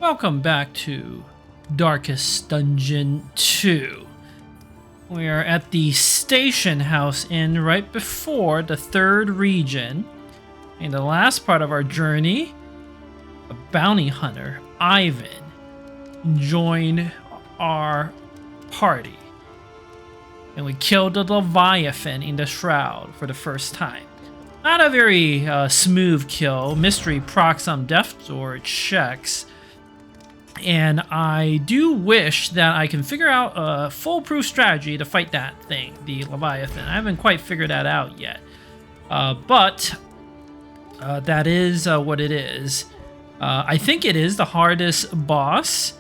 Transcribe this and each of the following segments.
Welcome back to Darkest Dungeon 2. We are at the Station House Inn right before the third region. In the last part of our journey, a bounty hunter, Ivan, joined our party. And we killed the Leviathan in the Shroud for the first time. Not a very smooth kill. Mystery procs some Death Door checks. And I do wish that I can figure out a foolproof strategy to fight that thing, the Leviathan. I haven't quite figured that out yet. But that is what it is. I think it is the hardest boss,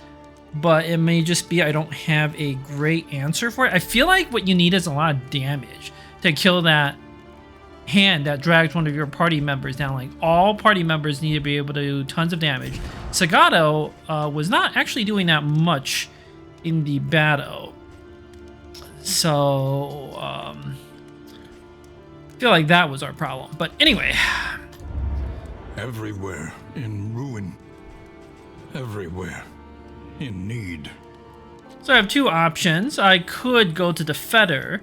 but it may just be I don't have a great answer for it. I feel like what you need is a lot of damage to kill that hand that drags one of your party members down. Like, all party members need to be able to do tons of damage. Sagato was not actually doing that much in the battle, so I feel like that was our problem. But anyway, everywhere in ruin, everywhere in need. So I have two options. I could go to the Fetter,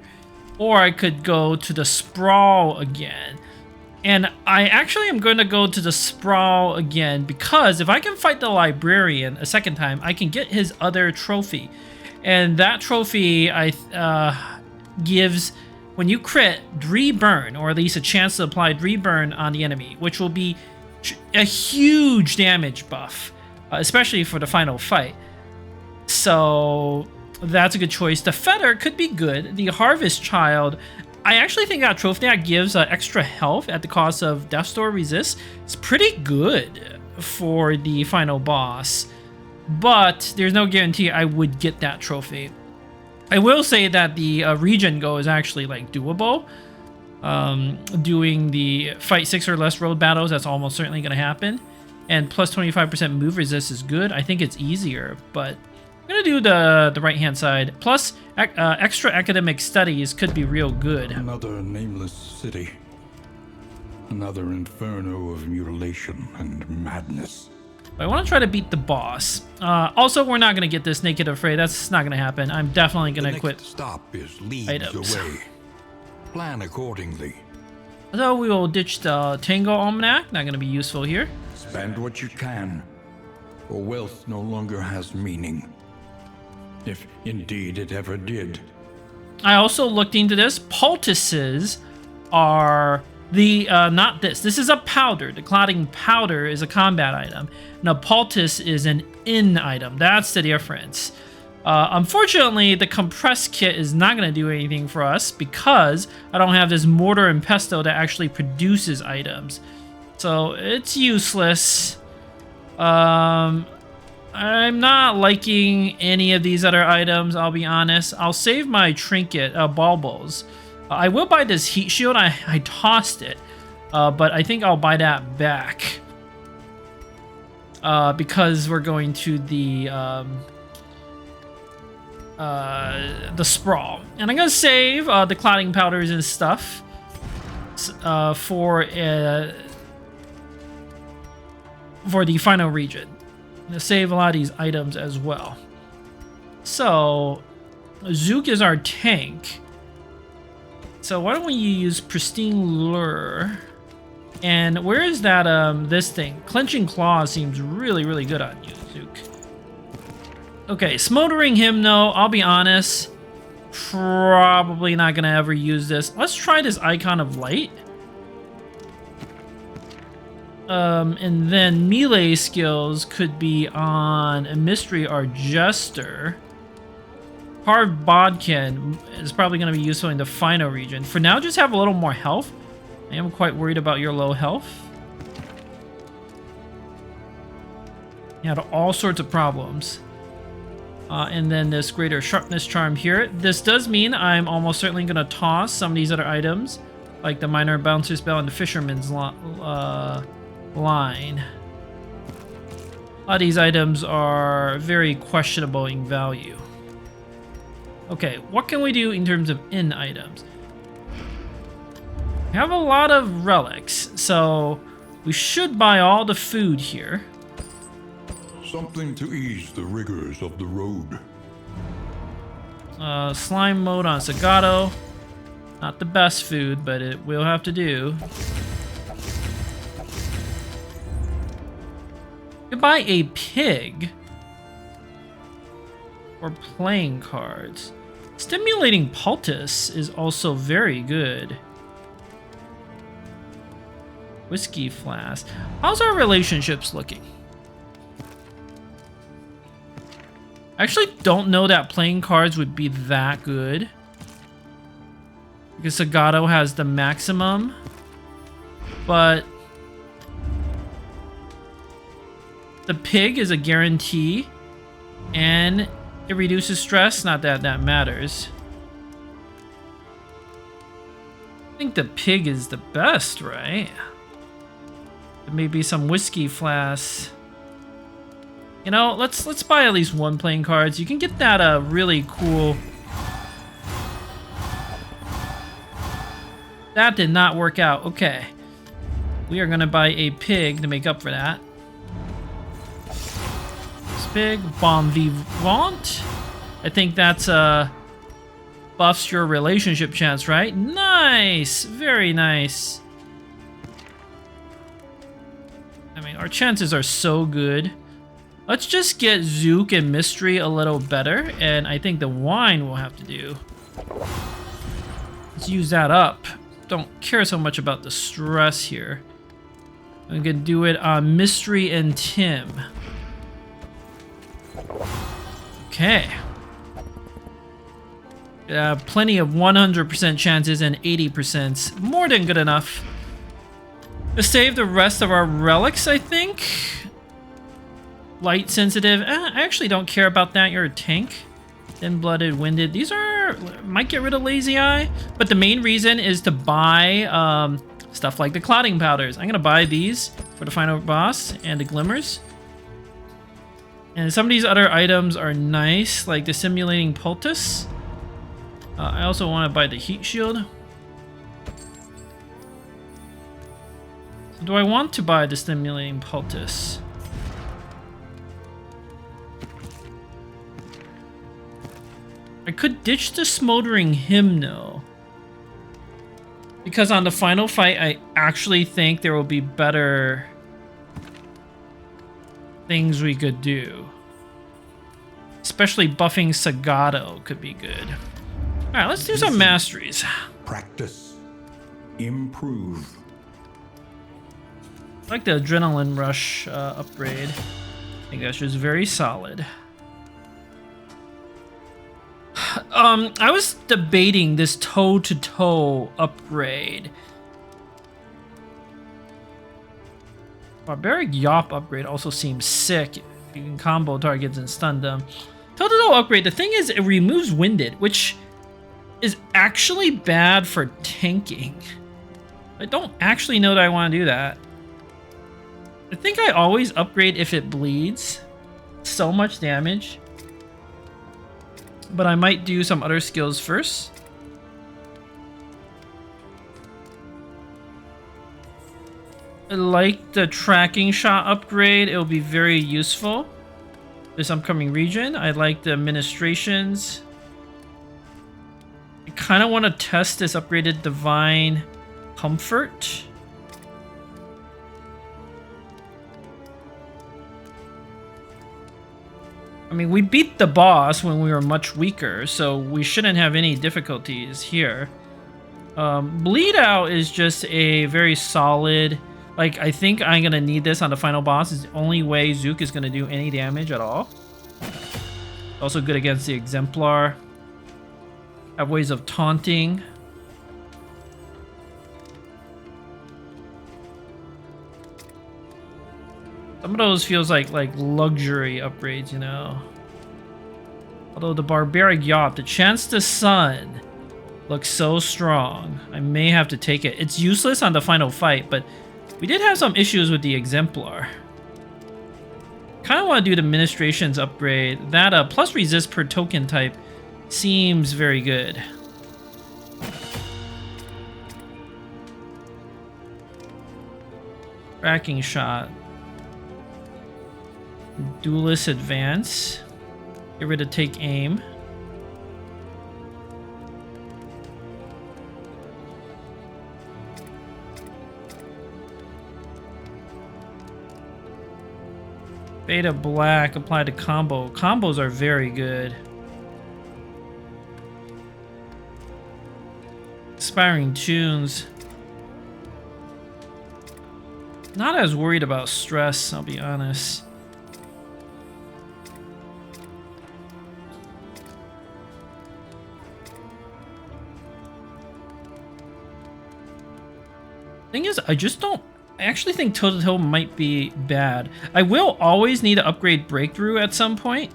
or I could go to the Sprawl again. And I actually am going to go to the Sprawl again because if I can fight the Librarian a second time, I can get his other trophy. And that trophy gives, when you crit, reburn, or at least a chance to apply reburn on the enemy, which will be a huge damage buff, especially for the final fight. So that's a good choice. The Fetter could be good. The Harvest Child, I actually think that trophy that gives extra health at the cost of Death Door resist is pretty good for the final boss. But there's no guarantee I would get that trophy. I will say that the region go is actually like doable. Doing the fight 6 or less road battles, that's almost certainly going to happen. And plus 25% move resist is good. I think it's easier, but I'm gonna do the right hand side. Plus, extra academic studies could be real good. Another nameless city. Another inferno of mutilation and madness. But I want to try to beat the boss. Also, we're not gonna get this Naked Afraid. That's not gonna happen. I'm definitely gonna quit. Stop is leagues items away. Plan accordingly. So we will ditch the Tango Almanac. Not gonna be useful here. Spend what you can, or wealth no longer has meaning. If indeed it ever did. I also looked into this. Poultices are the, not this. This is a powder. The clotting powder is a combat item. Now, poultice is an in item. That's the difference. Unfortunately, the compressed kit is not going to do anything for us because I don't have this mortar and pestle that actually produces items. So it's useless. I'm not liking any of these other items, I'll be honest. I'll save my trinket, baubles. I will buy this heat shield. I tossed it, but I think I'll buy that back. Because we're going to the Sprawl. And I'm going to save the clotting powders and stuff for the final region. To save a lot of these items as well. So Zook is our tank. So why don't we use Pristine Lure? And where is that this thing? Clenching Claw seems really good on you, Zook. Okay, Smoldering Hymno, I'll be honest, probably not gonna ever use this. Let's try this Icon of Light. And then melee skills could be on a Mystery or Jester. Hard Bodkin is probably going to be useful in the final region. For now, just have a little more health. I am quite worried about your low health. You had all sorts of problems. And then this Greater Sharpness Charm here. This does mean I'm almost certainly going to toss some of these other items, like the Minor Bouncer Spell and the Fisherman's line. A lot of these items are very questionable in value. Okay, what can we do in terms of in items? We have a lot of relics, so we should buy all the food here. Something to ease the rigors of the road. Slime mode on Sagato. Not the best food, but it will have to do. You could buy a pig. Or playing cards. Stimulating Poultice is also very good. Whiskey flask. How's our relationships looking? I actually don't know that playing cards would be that good. Because Sagato has the maximum. But the pig is a guarantee. And it reduces stress. Not that that matters. I think the pig is the best, right? Maybe some whiskey flasks. You know, let's buy at least one playing cards. You can get that really cool. That did not work out. Okay. We are gonna buy a pig to make up for that. This pig, Bon Vivant. I think that's buffs your relationship chance, right? Nice! Very nice. I mean, our chances are so good. Let's just get Zook and Mystery a little better, and I think the wine will have to do. Let's use that up. Don't care so much about the stress here. I'm gonna do it on Mystery and Tim. Okay. Plenty of 100% chances and 80%. More than good enough. To save the rest of our relics, I think. Light sensitive. I actually don't care about that. You're a tank. Thin-blooded, winded. These are... might get rid of lazy eye. But the main reason is to buy stuff like the clotting powders. I'm going to buy these for the final boss and the glimmers. And some of these other items are nice, like the simulating poultice. I also want to buy the heat shield. So do I want to buy the stimulating poultice? I could ditch the smoldering hymno. Because on the final fight, I actually think there will be better things we could do. Especially buffing Sagato could be good. Alright, let's do some masteries. Practice. Improve. I like the adrenaline rush upgrade. I think that's just very solid. I was debating this toe-to-toe upgrade. Barbaric Yop upgrade also seems sick. You can combo targets and stun them. Toe-to-toe upgrade, the thing is it removes winded, which is actually bad for tanking. I don't actually know that I want to do that. I think I always upgrade if it bleeds so much damage. But I might do some other skills first. I like the tracking shot upgrade. It will be very useful this upcoming region. I like the administrations. I kind of want to test this upgraded divine comfort. I mean, we beat the boss when we were much weaker, so we shouldn't have any difficulties here. Bleed Out is just a very solid... Like, I think I'm going to need this on the final boss. It's the only way Zook is going to do any damage at all. Also good against the Exemplar. Have ways of taunting. Some of those feels like luxury upgrades, you know. Although the Barbaric Yacht, the Chance to Sun, looks so strong. I may have to take it. It's useless on the final fight, but we did have some issues with the Exemplar. Kind of want to do the Administrations upgrade. That plus resist per token type seems very good. Tracking shot. Duelist advance. Get rid of take aim. Beta black, apply to combo. Combos are very good. Expiring tunes. Not as worried about stress, I'll be honest. Thing is, I actually think toe-to-toe might be bad. I will always need to upgrade breakthrough at some point.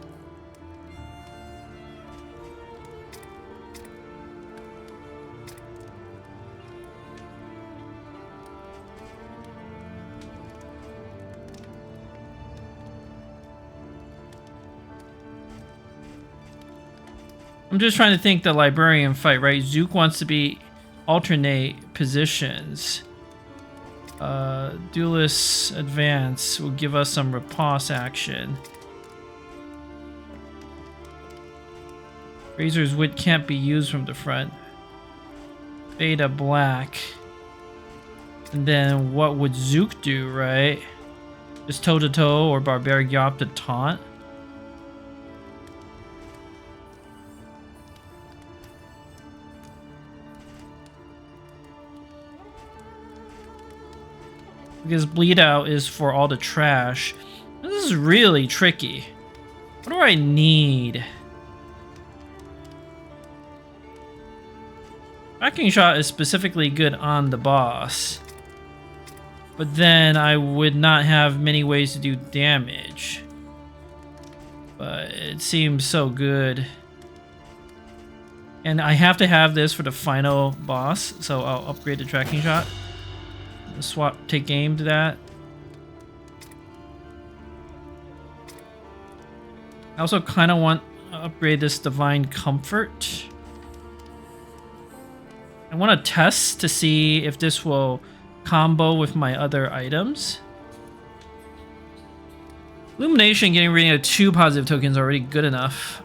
I'm just trying to think the Librarian fight, right? Zook wants to be alternate positions. Duelist advance will give us some riposte action. Razor's Wit can't be used from the front. Beta black. And then what would Zook do, right? Just toe-to-toe or Barbaric Yop to taunt? Because bleed out is for all the trash. This is really tricky. What do I need? Tracking shot is specifically good on the boss. But then I would not have many ways to do damage. But it seems so good. And I have to have this for the final boss, so I'll upgrade the tracking shot. Swap, take aim to that. I also kind of want to upgrade this Divine Comfort. I want to test to see if this will combo with my other items. Illumination getting rid of 2 positive tokens already good enough.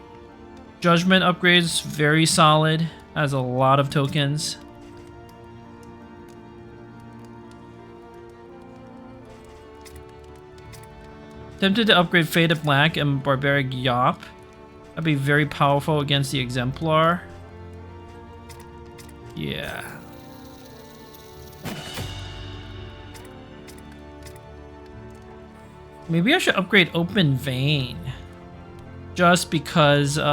Judgment upgrades very solid, has a lot of tokens. Tempted to upgrade Faded Black and Barbaric Yop. That'd be very powerful against the Exemplar. Yeah. Maybe I should upgrade Open Vein. Just because there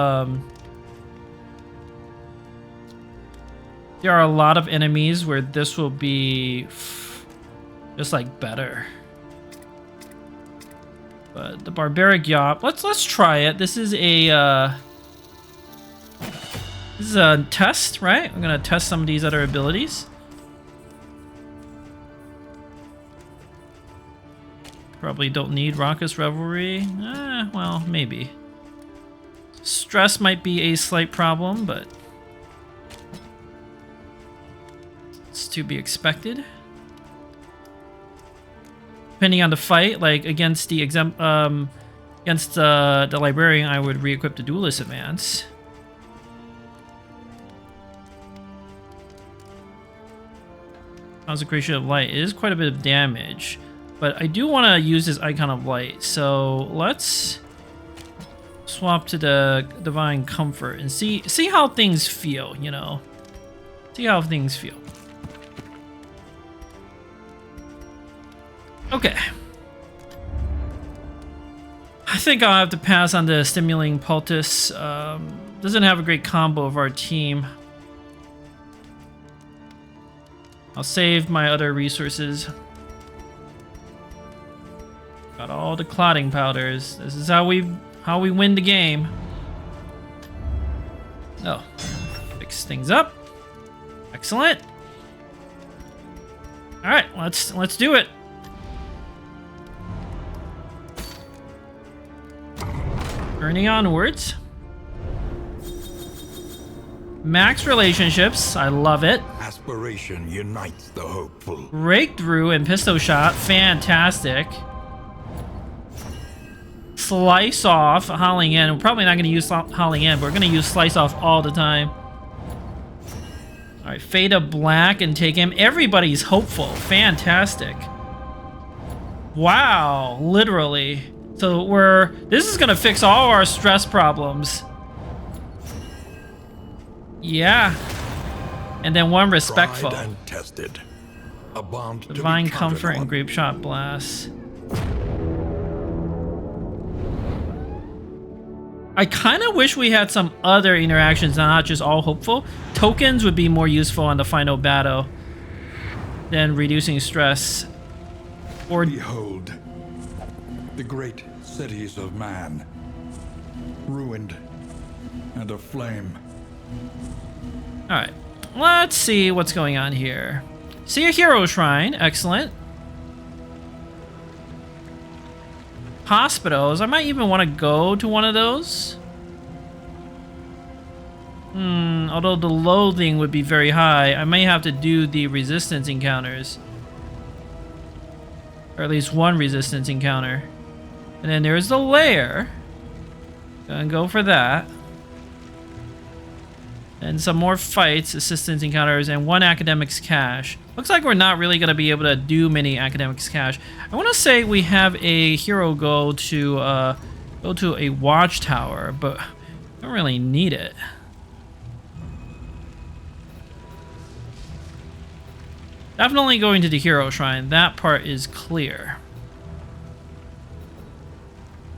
are a lot of enemies where this will be just like better. But the Barbaric Yop, let's try it. This is a test, right? I'm gonna test some of these other abilities. Probably don't need Raucous Revelry. Well, maybe. Stress might be a slight problem, but it's to be expected. Depending on the fight, like against the the Librarian, I would re-equip the Duelist Advance. Consecration of Light is quite a bit of damage, but I do want to use this Icon of Light, so let's swap to the Divine Comfort and see how things feel, you know? See how things feel. Okay. I think I'll have to pass on the Stimulating Poultice. Doesn't have a great combo of our team. I'll save my other resources. Got all the clotting powders. This is how we win the game. Oh, fix things up. Excellent. All right, let's do it. Journey onwards. Max relationships, I love it. Aspiration unites the hopeful. Breakthrough and pistol shot, fantastic. slice off Howling End. We're probably not going to use Howling End, but we're going to use slice off all the time. All right, fade to black and take him. Everybody's hopeful. Fantastic. Wow, literally. So this is going to fix all our stress problems. Yeah. And then one respectful. Tried and tested. A bond to be Divine counted Comfort and on. Grape Shot Blast. I kind of wish we had some other interactions, not just all hopeful. Tokens would be more useful on the final battle than reducing stress. Or Behold, the great cities of man, ruined and aflame. all right, let's see what's going on here. See a hero shrine, excellent. Hospitals, I might even want to go to one of those. Although the loathing would be very high, I may have to do the resistance encounters. Or at least one resistance encounter. And then there's the lair. Gonna go for that. And some more fights, assistance encounters, and one academics cache. Looks like we're not really going to be able to do many academics cache. I want to say we have a hero go to a watchtower, but I don't really need it. Definitely going to the hero shrine. That part is clear.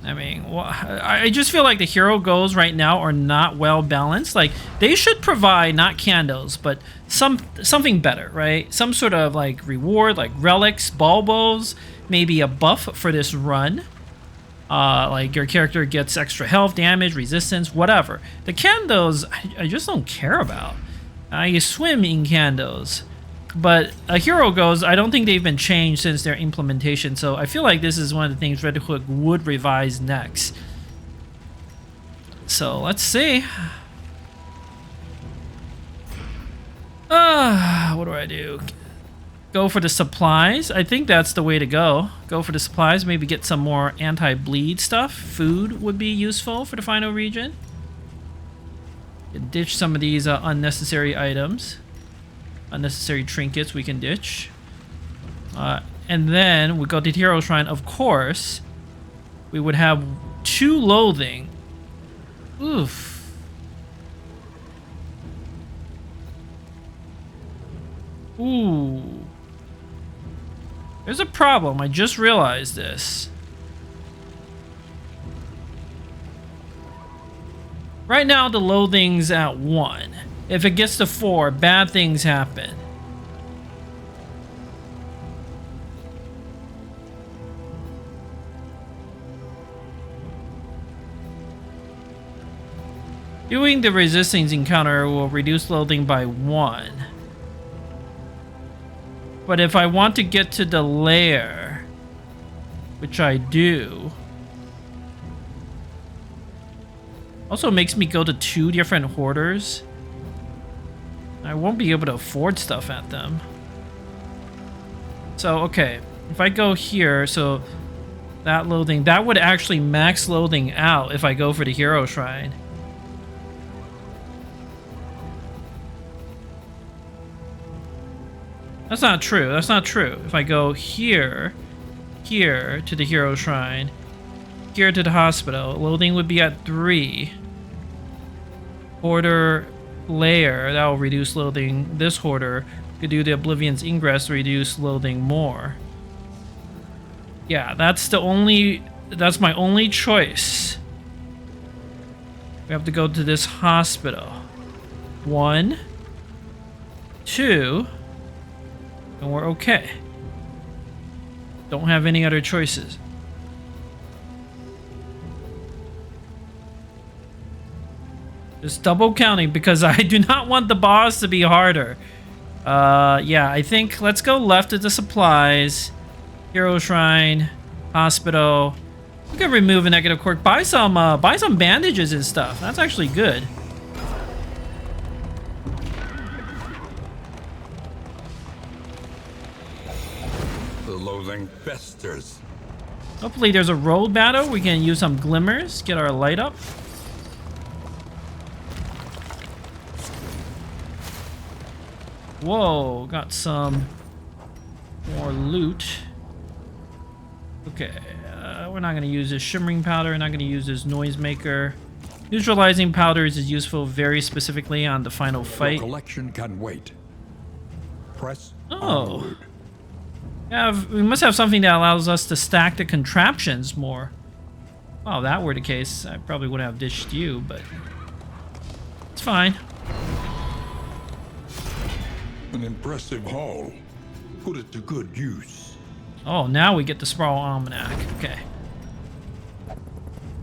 I mean, I just feel like the hero goals right now are not well balanced. Like, they should provide not candles, but something better, right? Some sort of like reward, like relics, bulbos, maybe a buff for this run. Like your character gets extra health, damage, resistance, whatever. The candles, I just don't care about. I swim in candles. But a hero goes, I don't think they've been changed since their implementation, so I feel like this is one of the things Red Hook would revise next. So let's see. What do I do? Go for the supplies. I think that's the way to go. Go for the supplies, maybe get some more anti-bleed stuff. Food would be useful for the final region. Ditch some of these unnecessary items. Unnecessary trinkets we can ditch. And then we go to the hero shrine. Of course, we would have 2 loathing. Oof. Ooh. There's a problem. I just realized this. Right now, the loathing's at 1. If it gets to 4, bad things happen. Doing the resistance encounter will reduce loathing by 1. But if I want to get to the lair, which I do, also makes me go to 2 different hoarders. I won't be able to afford stuff at them. So, okay. If I go here, so that loathing, that would actually max loathing out if I go for the hero shrine. That's not true. That's not true. If I go here to the hero shrine, here to the hospital, loathing would be at 3. Hoarder layer, that will reduce loathing. This hoarder could do the Oblivion's Ingress to reduce loathing more. Yeah, that's my only choice. We have to go to this hospital. 1, 2, and we're okay. Don't have any other choices. Just double counting because I do not want the boss to be harder. Yeah, I think let's go left at the supplies. Hero Shrine, hospital. We can remove a negative quirk. Buy some bandages and stuff. That's actually good. The loathing festers. Hopefully there's a road battle. We can use some glimmers, get our light up. Whoa, got some more loot. Okay, we're not going to use this shimmering powder. We're not going to use this noisemaker. Neutralizing powders is useful very specifically on the final fight. Your collection can wait. Press onward. We must have something that allows us to stack the contraptions more. Well, if that were the case, I probably would have dished you, but it's fine. An impressive haul. Put it to good use. Oh, now we get the Sprawl Almanac. Okay.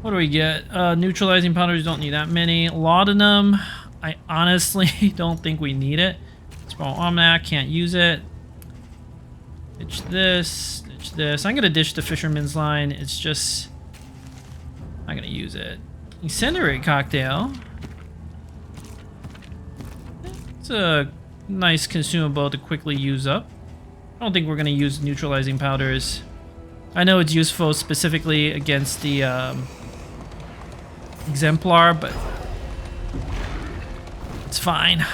What do we get? Neutralizing powders, don't need that many. Laudanum, I honestly don't think we need it. Sprawl Almanac, can't use it. Ditch this, ditch this. I'm gonna ditch the Fisherman's Line. It's just... I'm not gonna use it. Incendiary Cocktail. It's a nice consumable to quickly use up. I don't think we're gonna use neutralizing powders. I know it's useful specifically against the Exemplar, but it's fine.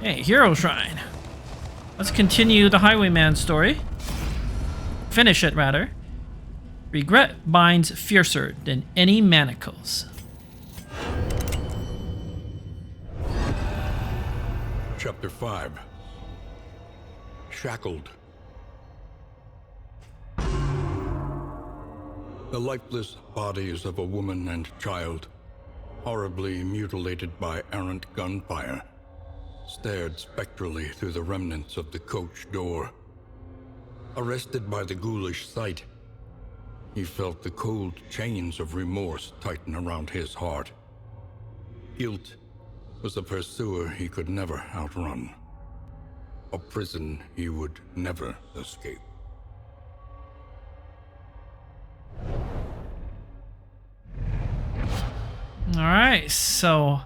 Hey, Hero Shrine. Let's continue the Highwayman story. Finish it, rather. Regret binds fiercer than any manacles. Chapter 5. Shackled. The lifeless bodies of a woman and child, horribly mutilated by errant gunfire, stared spectrally through the remnants of the coach door. Arrested by the ghoulish sight, he felt the cold chains of remorse tighten around his heart. Guilt was a pursuer he could never outrun, a prison he would never escape. Alright, so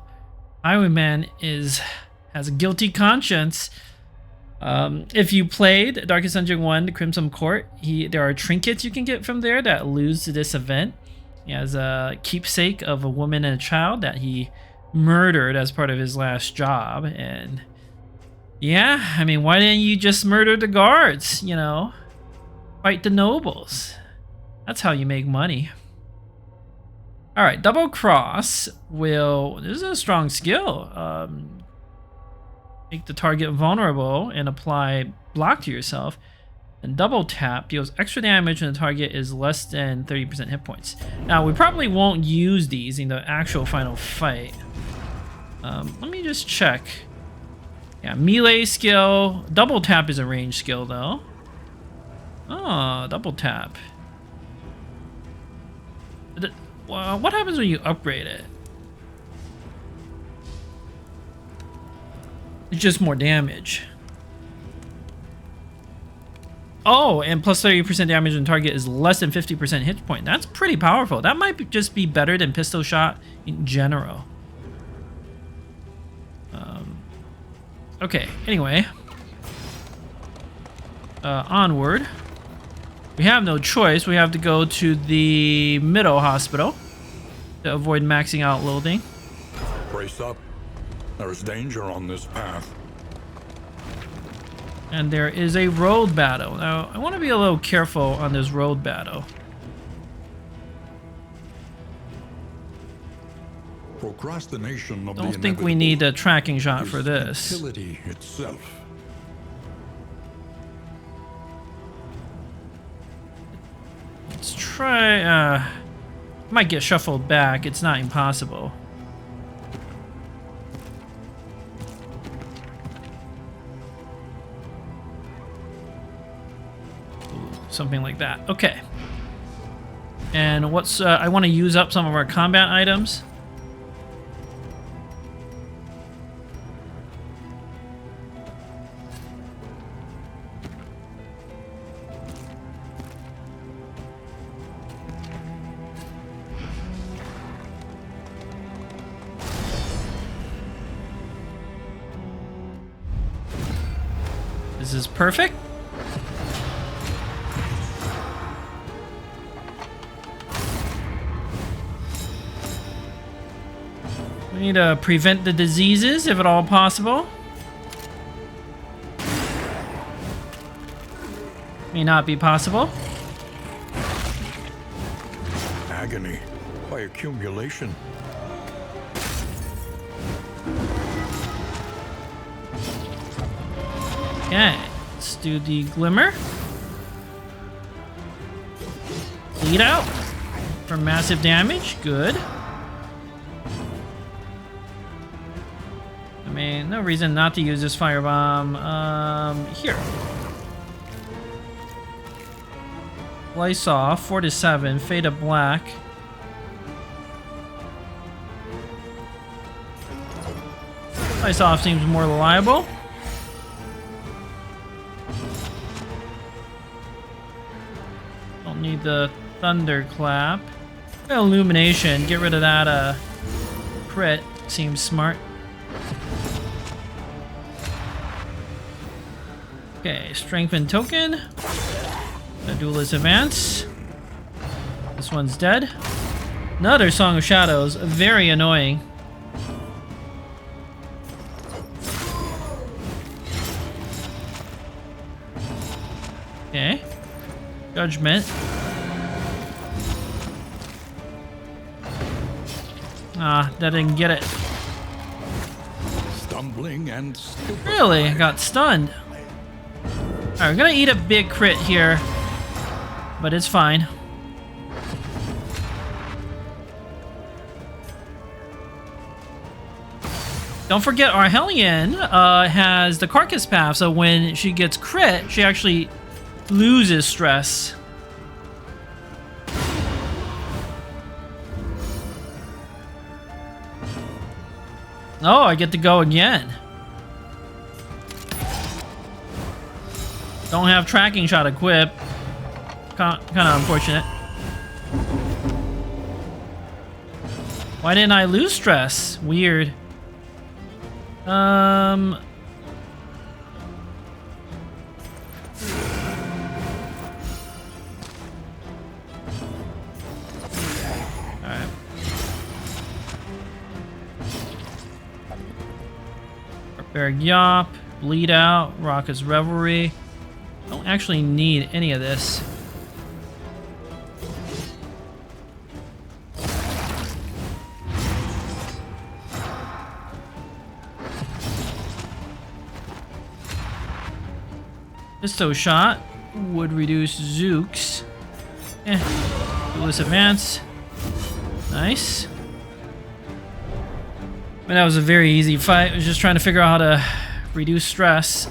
Highwayman has a guilty conscience. If you played Darkest Dungeon 1, the Crimson Court, there are trinkets you can get from there that lose to this event. He has a keepsake of a woman and a child that he murdered as part of his last job. And yeah, I mean, why didn't you just murder the guards, you know? Fight the nobles. That's how you make money. Alright, Double Cross will... This is a strong skill. Make the target vulnerable and apply block to yourself. And Double Tap deals extra damage when the target is less than 30% hit points. Now, we probably won't use these in the actual final fight. Let me just check. Yeah, melee skill. Double Tap is a range skill, though. Oh, Double Tap. Well, what happens when you upgrade it? It's just more damage. Oh, and plus 30% damage when target is less than 50% hit point. That's pretty powerful. That might just be better than pistol shot in general. Okay, anyway. Onward. We have no choice. We have to go to the middle hospital to avoid maxing out loathing. Brace up. There's danger on this path. And there is a road battle. Now, I want to be a little careful on this road battle. Procrastination of Don't think we need a tracking shot for this. Utility itself. Let's try, might get shuffled back. It's not impossible. Something like that. Okay. And what's I want to use up some of our combat items. This is perfect. We need to prevent the diseases, if at all possible. May not be possible. Agony by accumulation. Okay, let's do the glimmer. Bleed out for massive damage. Good. I mean, no reason not to use this firebomb. Here. Slice off, 4 to 7, fade to black. Slice off seems more reliable. Don't need the thunderclap. Illumination, get rid of that crit. Seems smart. Okay, strengthen token. The duelist advance. This one's dead. Another Song of Shadows, very annoying. Okay. Judgment. Ah, that didn't get it. Stumbling and stupid. Really? I got stunned. Alright, we're gonna eat a big crit here. But it's fine. Don't forget, our Hellion has the carcass path, so when she gets crit, she actually loses stress. Oh, I get to go again. Don't have tracking shot equipped. Kind of unfortunate. Why didn't I lose stress? Weird. Alright. Barbaric Yop, Bleed Out, Raucous Revelry. Don't actually need any of this. Pisto Shot would reduce Zooks. Duelist Advance. Nice. But that was a very easy fight. I was just trying to figure out how to reduce stress.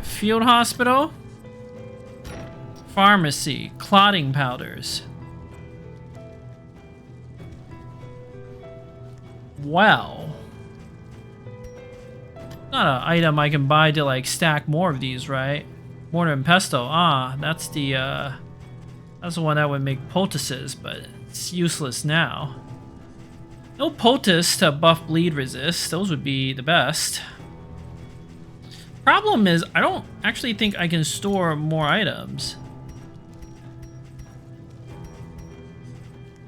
Field hospital, pharmacy, clotting powders. Well, not an item I can buy to like stack more of these, right? Mortar and pestle. Ah, that's the one that would make poultices, but it's useless now. No poultice to buff bleed resist. Those would be the best. Problem is, I don't actually think I can store more items.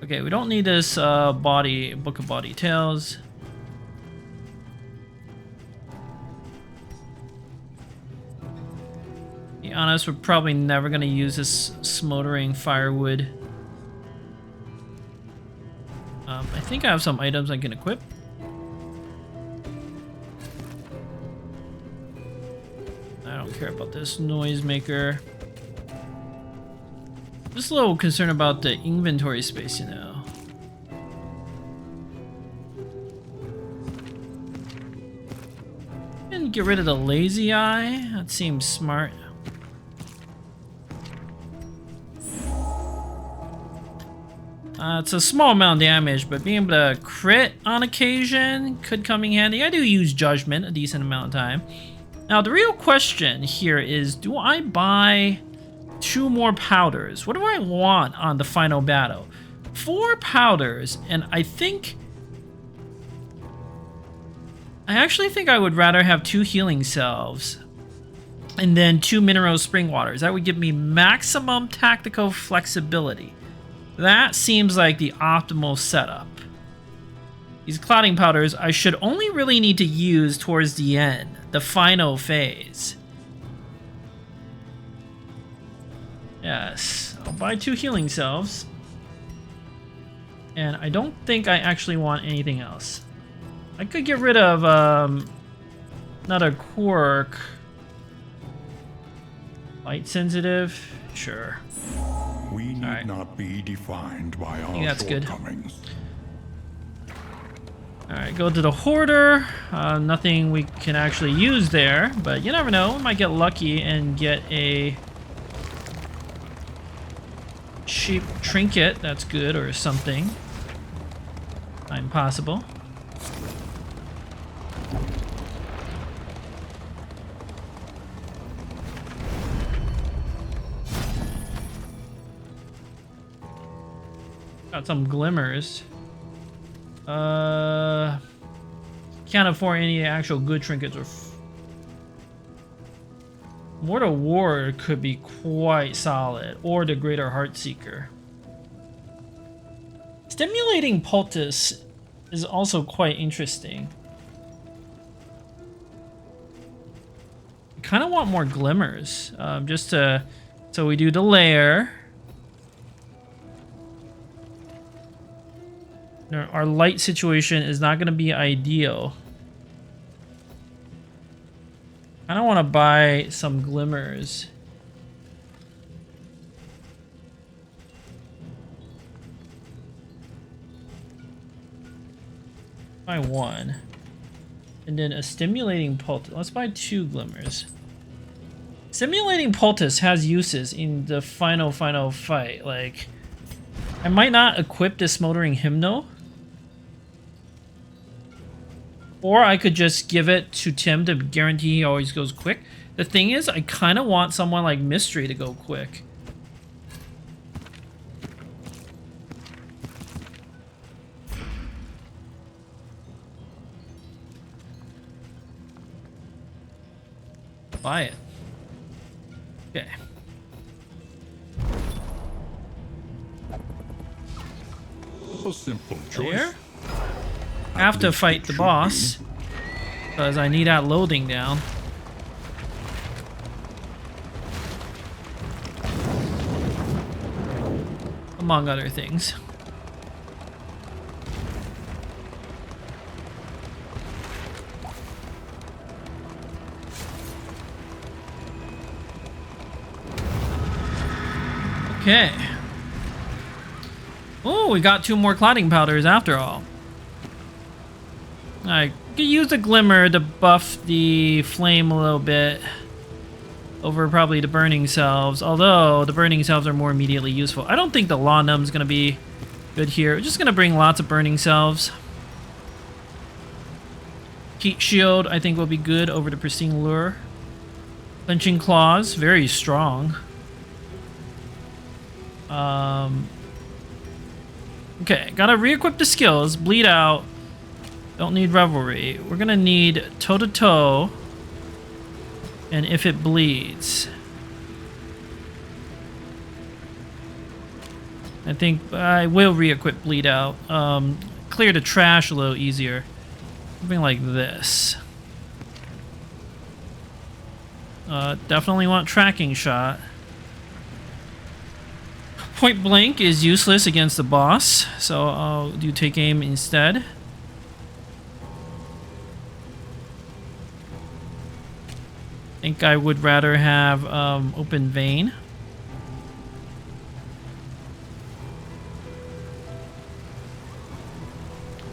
Okay, we don't need this book of body tales. To be honest, we're probably never gonna use this smoldering firewood. I think I have some items I can equip. I don't care about this noisemaker. Just a little concerned about the inventory space, you know. And get rid of the lazy eye. That seems smart. It's a small amount of damage, but being able to crit on occasion could come in handy. I do use Judgment a decent amount of time. Now, the real question here is, do I buy 2 more powders? What do I want on the final battle? 4 powders, and I actually think I would rather have 2 healing salves and then 2 mineral spring waters. That would give me maximum tactical flexibility. That seems like the optimal setup. These clotting powders I should only really need to use towards the end, the final phase. Yes, I'll buy 2 healing salves. And I don't think I actually want anything else. I could get rid of another quirk. Light sensitive? Sure. We need not be defined by our shortcomings. Alright, go to the Hoarder. Nothing we can actually use there, but you never know. We might get lucky and get a cheap trinket that's good or something. Impossible. Got some glimmers. Can't afford any actual good trinkets or Mortal Ward could be quite solid, or the Greater Heartseeker. Stimulating Poultice is also quite interesting. I kind of want more glimmers, just to, so we do the lair. Our light situation is not going to be ideal. I don't want to buy some glimmers. Buy 1. And then a stimulating poultice. Let's buy 2 glimmers. Stimulating poultice has uses in the final fight. Like, I might not equip this smoldering hymnal. Or I could just give it to Tim to guarantee he always goes quick. The thing is, I kind of want someone like Mystery to go quick. Buy it. Okay. A simple choice. There. Have to fight the boss because I need that loading down. Among other things. Okay. Oh, we got 2 more clotting powders after all. I could use a glimmer to buff the flame a little bit over probably the burning salves, although the burning salves are more immediately useful. I don't think the lawnum's going to be good here. We're just going to bring lots of burning salves. Heat shield I think will be good over the pristine lure. Clenching claws, very strong. Okay, gotta re-equip the skills. Bleed out. Don't need revelry. We're gonna need toe-to-toe. And if it bleeds. I think I will re-equip bleed out. Clear the trash a little easier. Something like this. Definitely want tracking shot. Point blank is useless against the boss, so I'll do take aim instead. I think I would rather have open vein.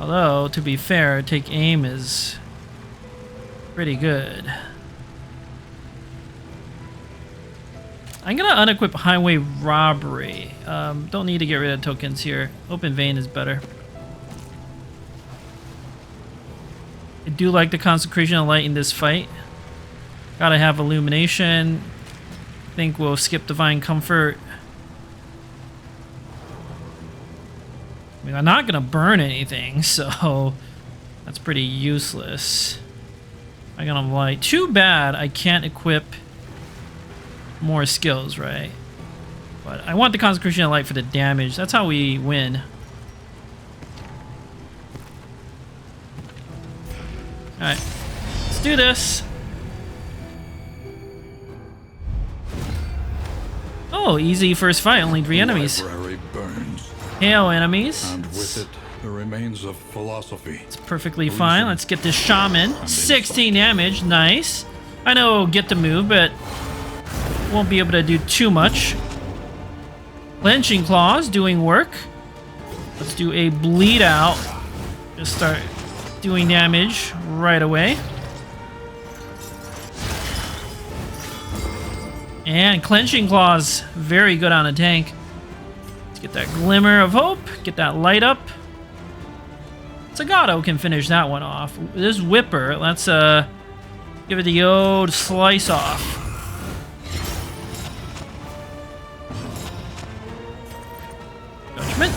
Although, to be fair, take aim is pretty good. I'm gonna unequip Highway Robbery. Don't need to get rid of tokens here. Open Vein is better. I do like the Consecration of Light in this fight. Gotta have Illumination. I think we'll skip Divine Comfort. I mean, I'm not gonna burn anything, so that's pretty useless. I'm gonna lie. Too bad I can't equip more skills, right? But I want the Consecration of Light for the damage. That's how we win. Alright, let's do this. Oh, easy first fight, only 3 enemies. Library burns. Hail enemies. And with it, the remains of philosophy. It's perfectly fine. Let's get this shaman. 16 damage, nice. I know it'll get the move, but won't be able to do too much. Clenching Claws doing work. Let's do a bleed out. Just start doing damage right away. And Clenching Claws, very good on a tank. Let's get that Glimmer of Hope, get that light up. Zagato can finish that one off. This Whipper, let's give it the old slice off. Judgment.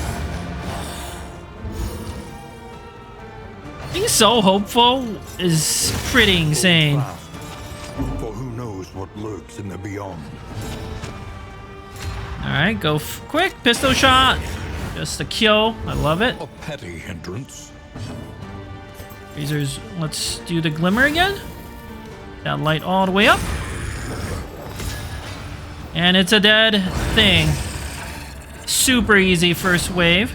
Being so hopeful is pretty insane. For who knows what lurks in the beyond. Alright, go quick. Pistol shot. Just a kill. I love it. A petty hindrance. Razors, let's do the Glimmer again. That light all the way up. And it's a dead thing. Super easy first wave.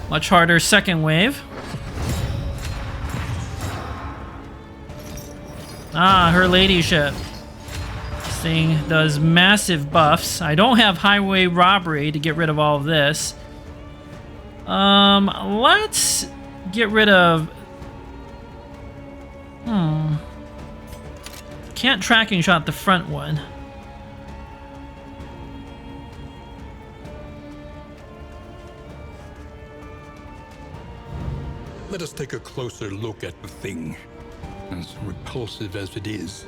Much harder second wave. Ah, her ladyship. This thing does massive buffs. I don't have Highway Robbery to get rid of all of this. Let's get rid of... Can't tracking shot the front one. Let us take a closer look at the thing, as repulsive as it is.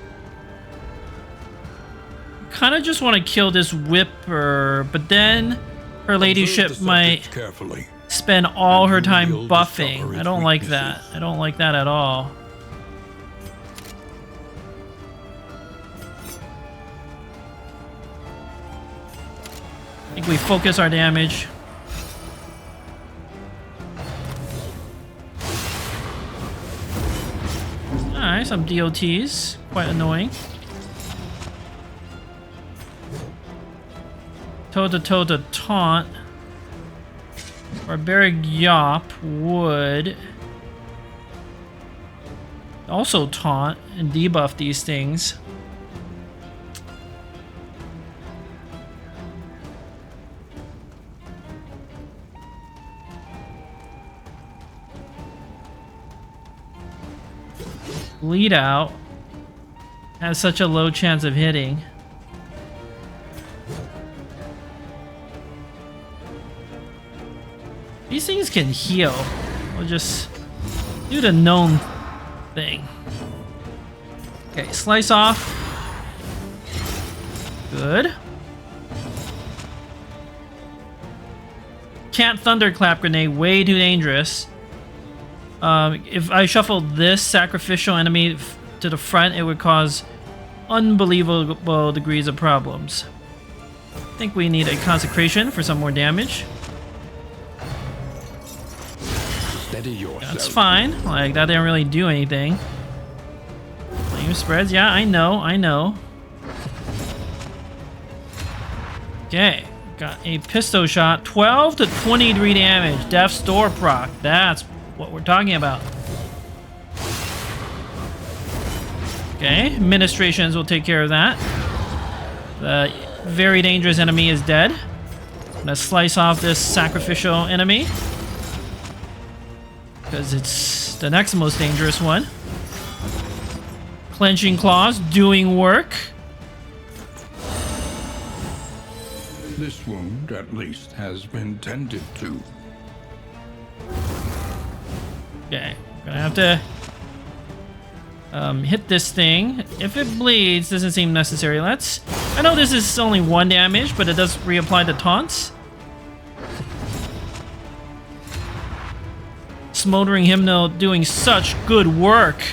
Kind of just want to kill this Whipper, but then her ladyship might spend all her time buffing. I don't like that. I don't like that at all. I think we focus our damage. Alright, some DOTs. Quite annoying. Toe-to-toe to taunt. Barbaric Yop would also taunt and debuff these things. Bleed out has such a low chance of hitting. These things can heal. We'll just do the known thing. Okay, slice off. Good. Can't Thunderclap Grenade, way too dangerous. If I shuffled this sacrificial enemy to the front, it would cause unbelievable degrees of problems. I think we need a consecration for some more damage. Steady yourself. That's fine. Like, that didn't really do anything. Flame spreads. Yeah, I know. Okay. Got a pistol shot. 12 to 23 damage. Death's Door proc. That's what we're talking about. Okay. Ministrations will take care of that. The very dangerous enemy is dead. I'm gonna slice off this sacrificial enemy, because it's the next most dangerous one. Clenching claws doing work. This wound, at least, has been tended to. Okay, gonna have to hit this thing. If it bleeds, doesn't seem necessary. I know this is only 1 damage, but it does reapply the taunts. Smoldering Hymnal doing such good work.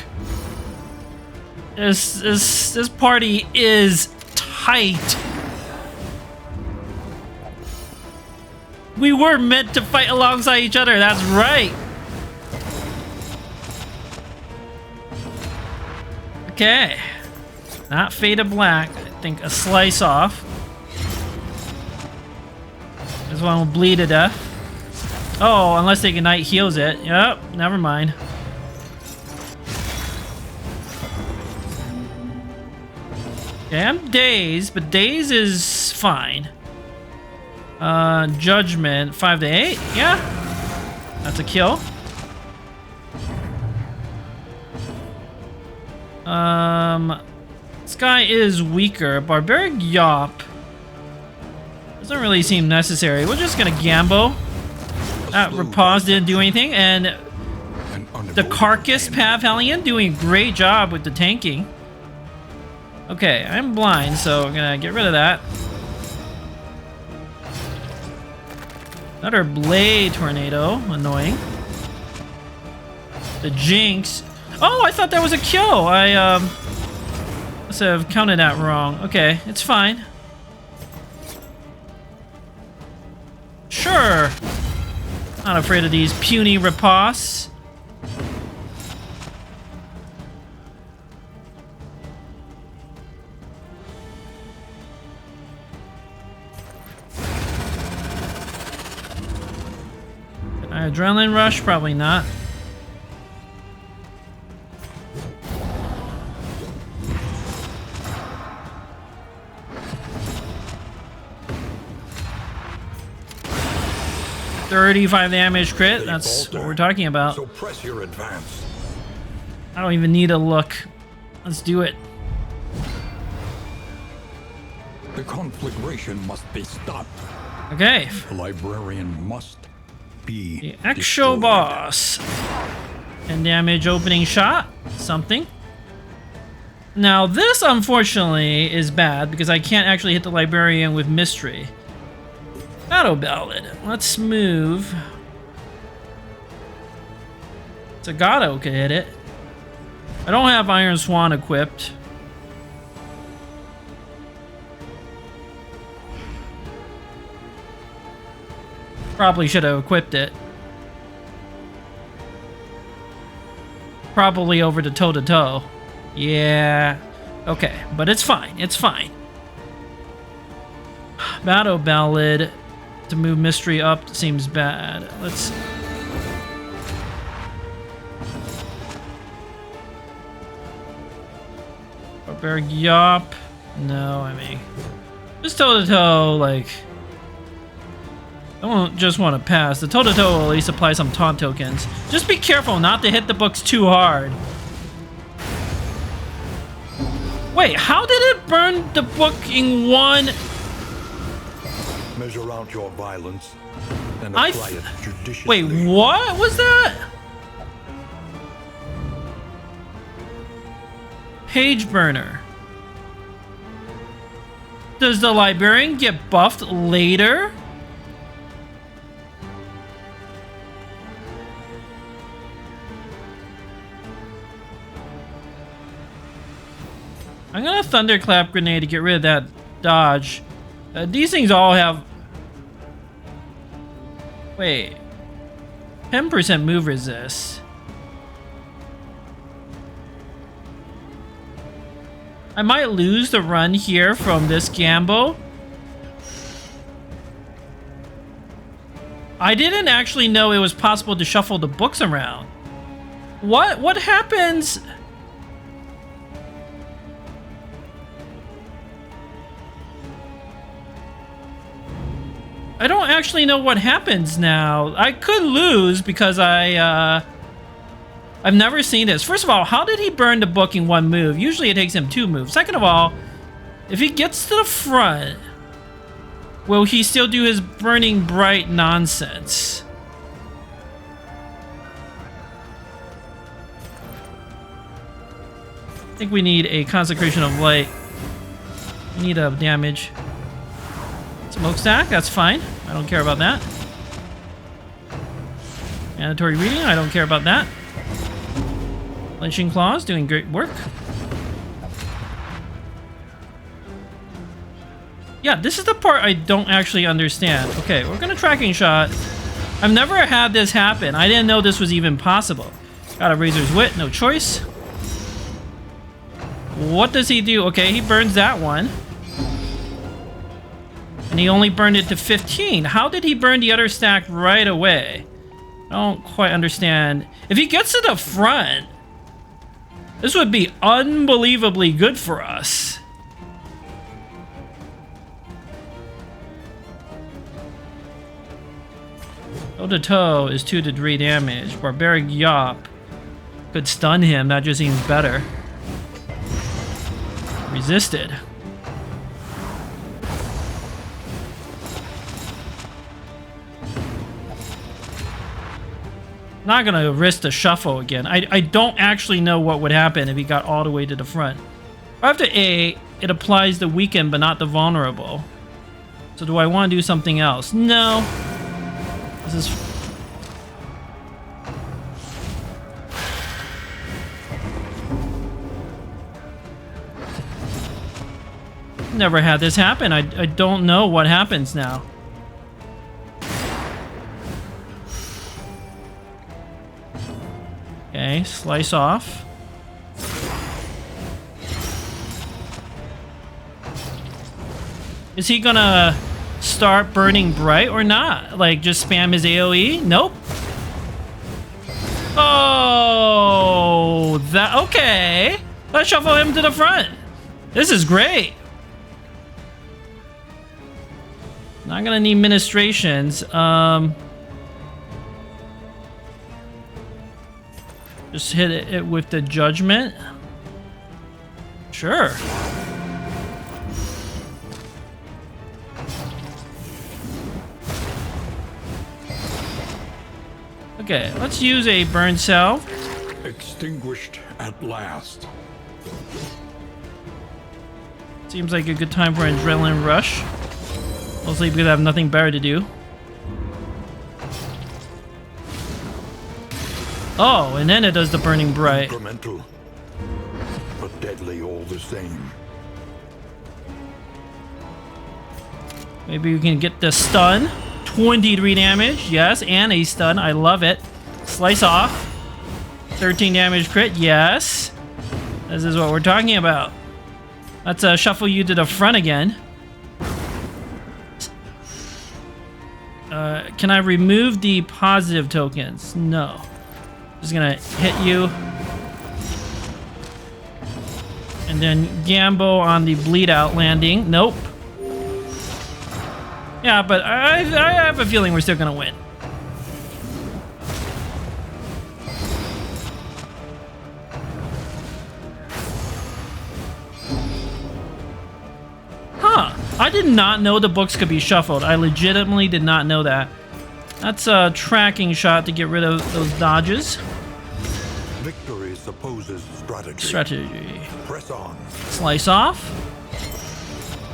This party is tight. We were meant to fight alongside each other, that's right. Okay. Not Fade to Black. I think a slice off. This one will bleed to death. Oh, unless they Ignite heals it. Yep, never mind. Okay, I'm dazed, but daze is fine. Judgment, 5 to 8. Yeah. That's a kill. This guy is weaker. Barbaric Yop doesn't really seem necessary. We're just gonna Gambo. That Repause didn't do anything, and the Carcass Pav Hellion doing a great job with the tanking. Okay, I'm blind, so I'm gonna get rid of that. Another Blade Tornado, annoying. The Jinx. Oh, I thought that was a kill. I must have counted that wrong. Okay, it's fine. Sure. Not afraid of these puny riposts. Adrenaline rush? Probably not. $35 damage crit. That's what we're talking about. So press your advance. I don't even need a look. Let's do it. The conflagration must be stopped. Okay. The Librarian must be The Exo Boss. 10 damage opening shot. Something. Now this, unfortunately, is bad because I can't actually hit the Librarian with Mystery. Battle Ballad. Let's move. Zagato could hit it. I don't have Iron Swan equipped. Probably should have equipped it. Probably over to toe-to-toe. Yeah. Okay, but it's fine. It's fine. Battle Ballad to move Mystery up seems bad. Let's... Barbaric Yop. No, I mean... Just toe-to-toe, like... I don't just want to pass. The toe-to-toe will at least apply some taunt tokens. Just be careful not to hit the books too hard. Wait, how did it burn the book in one... Measure out your violence and apply it judiciously. Wait, what was that? Page burner. Does the Librarian get buffed later? I'm gonna Thunderclap Grenade to get rid of that dodge. These things all have... Wait. 10% move resist. I might lose the run here from this Gambo. I didn't actually know it was possible to shuffle the books around. What happens... I don't actually know what happens now. I could lose because I I've never seen this. First of all, how did he burn the book in one move? Usually it takes him 2 moves. Second of all, if he gets to the front, will he still do his burning bright nonsense? I think we need a consecration of light. We need a damage. Smokestack, that's fine. I don't care about that. Mandatory reading, I don't care about that. Lynching claws, doing great work. Yeah, this is the part I don't actually understand. Okay, we're gonna tracking shot. I've never had this happen. I didn't know this was even possible. Got a Razor's Wit, no choice. What does he do? Okay, he burns that one. And he only burned it to 15. How did he burn the other stack right away? I don't quite understand. If he gets to the front, this would be unbelievably good for us. Toe to toe is 2 to 3 damage. Barbaric Yop could stun him. That just seems better. Resisted. Not gonna risk the shuffle again. I don't actually know what would happen if he got all the way to the front. After A, it applies the weakened but not the vulnerable. So do I want to do something else? No. This is... Never had this happen. I don't know what happens now. Okay, slice off. Is he gonna start burning bright or not? Like, just spam his AoE? Nope. Oh, that... Okay. Let's shuffle him to the front. This is great. Not gonna need ministrations. Just hit it with the judgment. Sure. Okay, let's use a burn cell. Extinguished at last. Seems like a good time for an adrenaline rush. Mostly because I have nothing better to do. Oh, and then it does the burning bright. Incremental, but deadly all the same. Maybe we can get the stun. 23 damage, yes, and a stun. I love it. Slice off. 13 damage crit, yes. This is what we're talking about. Let's shuffle you to the front again. Can I remove the positive tokens? No. Just gonna hit you. And then gamble on the bleed out landing. Nope. Yeah, but I have a feeling we're still gonna win. Huh. I did not know the books could be shuffled. I legitimately did not know that. That's a tracking shot to get rid of those dodges. Victory supposes strategy. Strategy. Press on. Slice off.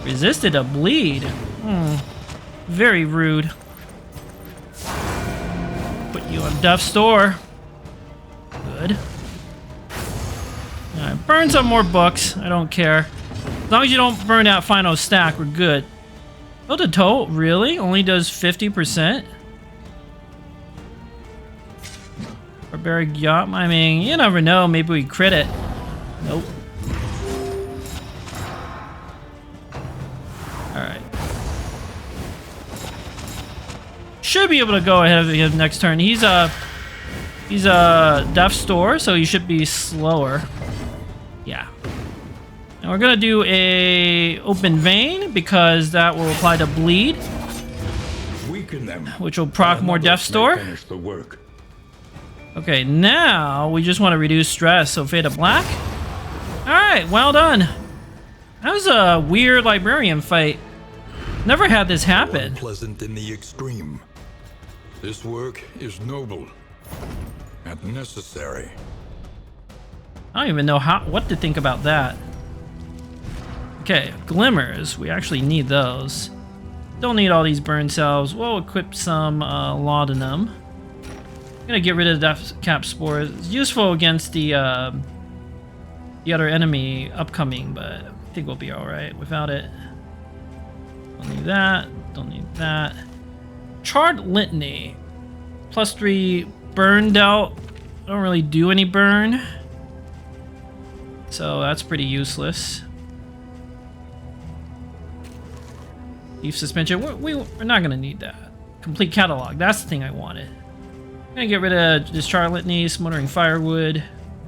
Resisted a bleed. Very rude. Put you on Death's Door. Good. Alright, burn some more books. I don't care. As long as you don't burn that final stack, we're good. Toe to toe? Really? Only does 50%? Barbaric Yacht? I mean, you never know. Maybe we crit it. Nope. Alright. Should be able to go ahead of him next turn. He's a Death's Door, so he should be slower. Yeah. And we're gonna do a Open Vein because that will apply to bleed. Weaken them. Which will proc more Death's Door. Finish the work. Okay, now we just want to reduce stress, so fade to black. Alright, well done. That was a weird Librarian fight. Never had this happen. Unpleasant in the extreme. This work is noble and necessary. I don't even know what to think about that. Okay, glimmers. We actually need those. Don't need all these burn cells. We'll equip some laudanum. I'm gonna get rid of the death cap spores. It's useful against the other enemy upcoming, but I think we'll be alright without it. Don't need that. Don't need that. Charred Litany. +3 burn dealt. I don't really do any burn. So that's pretty useless. Leaf suspension. We're not going to need that. Complete catalog. That's the thing I wanted. I'm going to get rid of this Charred Litany, smoldering firewood.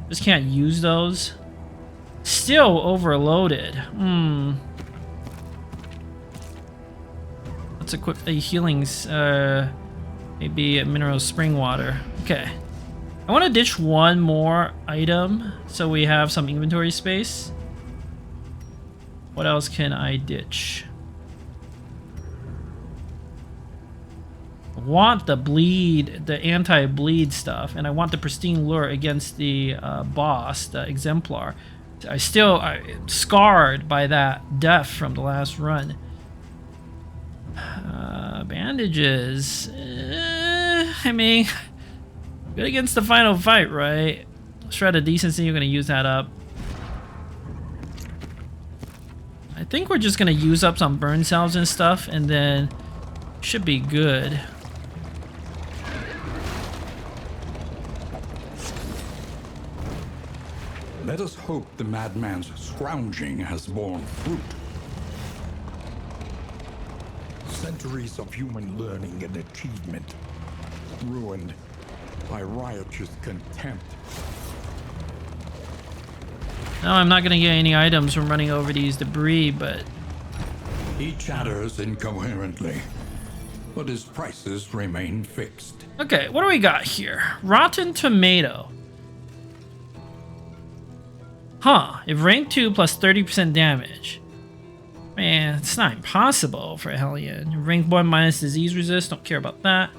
Just can't use those. Still overloaded. Let's equip the healings. Maybe a mineral spring water. Okay. I want to ditch one more item so we have some inventory space. What else can I ditch? I want the bleed, the anti-bleed stuff, and I want the pristine lure against the boss, the Exemplar. I'm scarred by that death from the last run. Bandages. I mean, good against the final fight, right? Shred of decency, you're gonna use that up. I think we're just gonna use up some burn cells and stuff, and then should be good. Let us hope the madman's scrounging has borne fruit. Centuries of human learning and achievement, ruined by riotous contempt. No, I'm not gonna get any items from running over these debris, but... He chatters incoherently, but his prices remain fixed. Okay, what do we got here? Rotten Tomato. Huh, if rank 2 plus 30% damage. Man, it's not impossible for a Hellion. Rank 1 minus disease resist, don't care about that.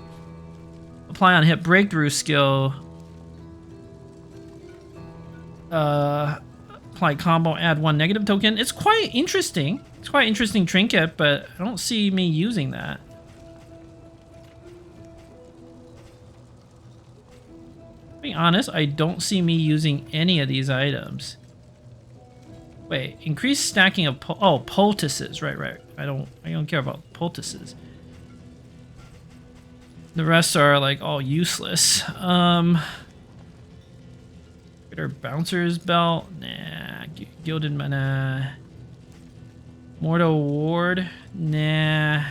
Apply on hit breakthrough skill. Apply combo, add 1 negative token. It's quite interesting. It's quite interesting trinket, but I don't see me using that. To be honest, I don't see me using any of these items. Wait, increased stacking of poultices. Right. I don't care about poultices. The rest are like all useless. Greater bouncer's belt. Nah. Gilded mana. Mortal ward. Nah.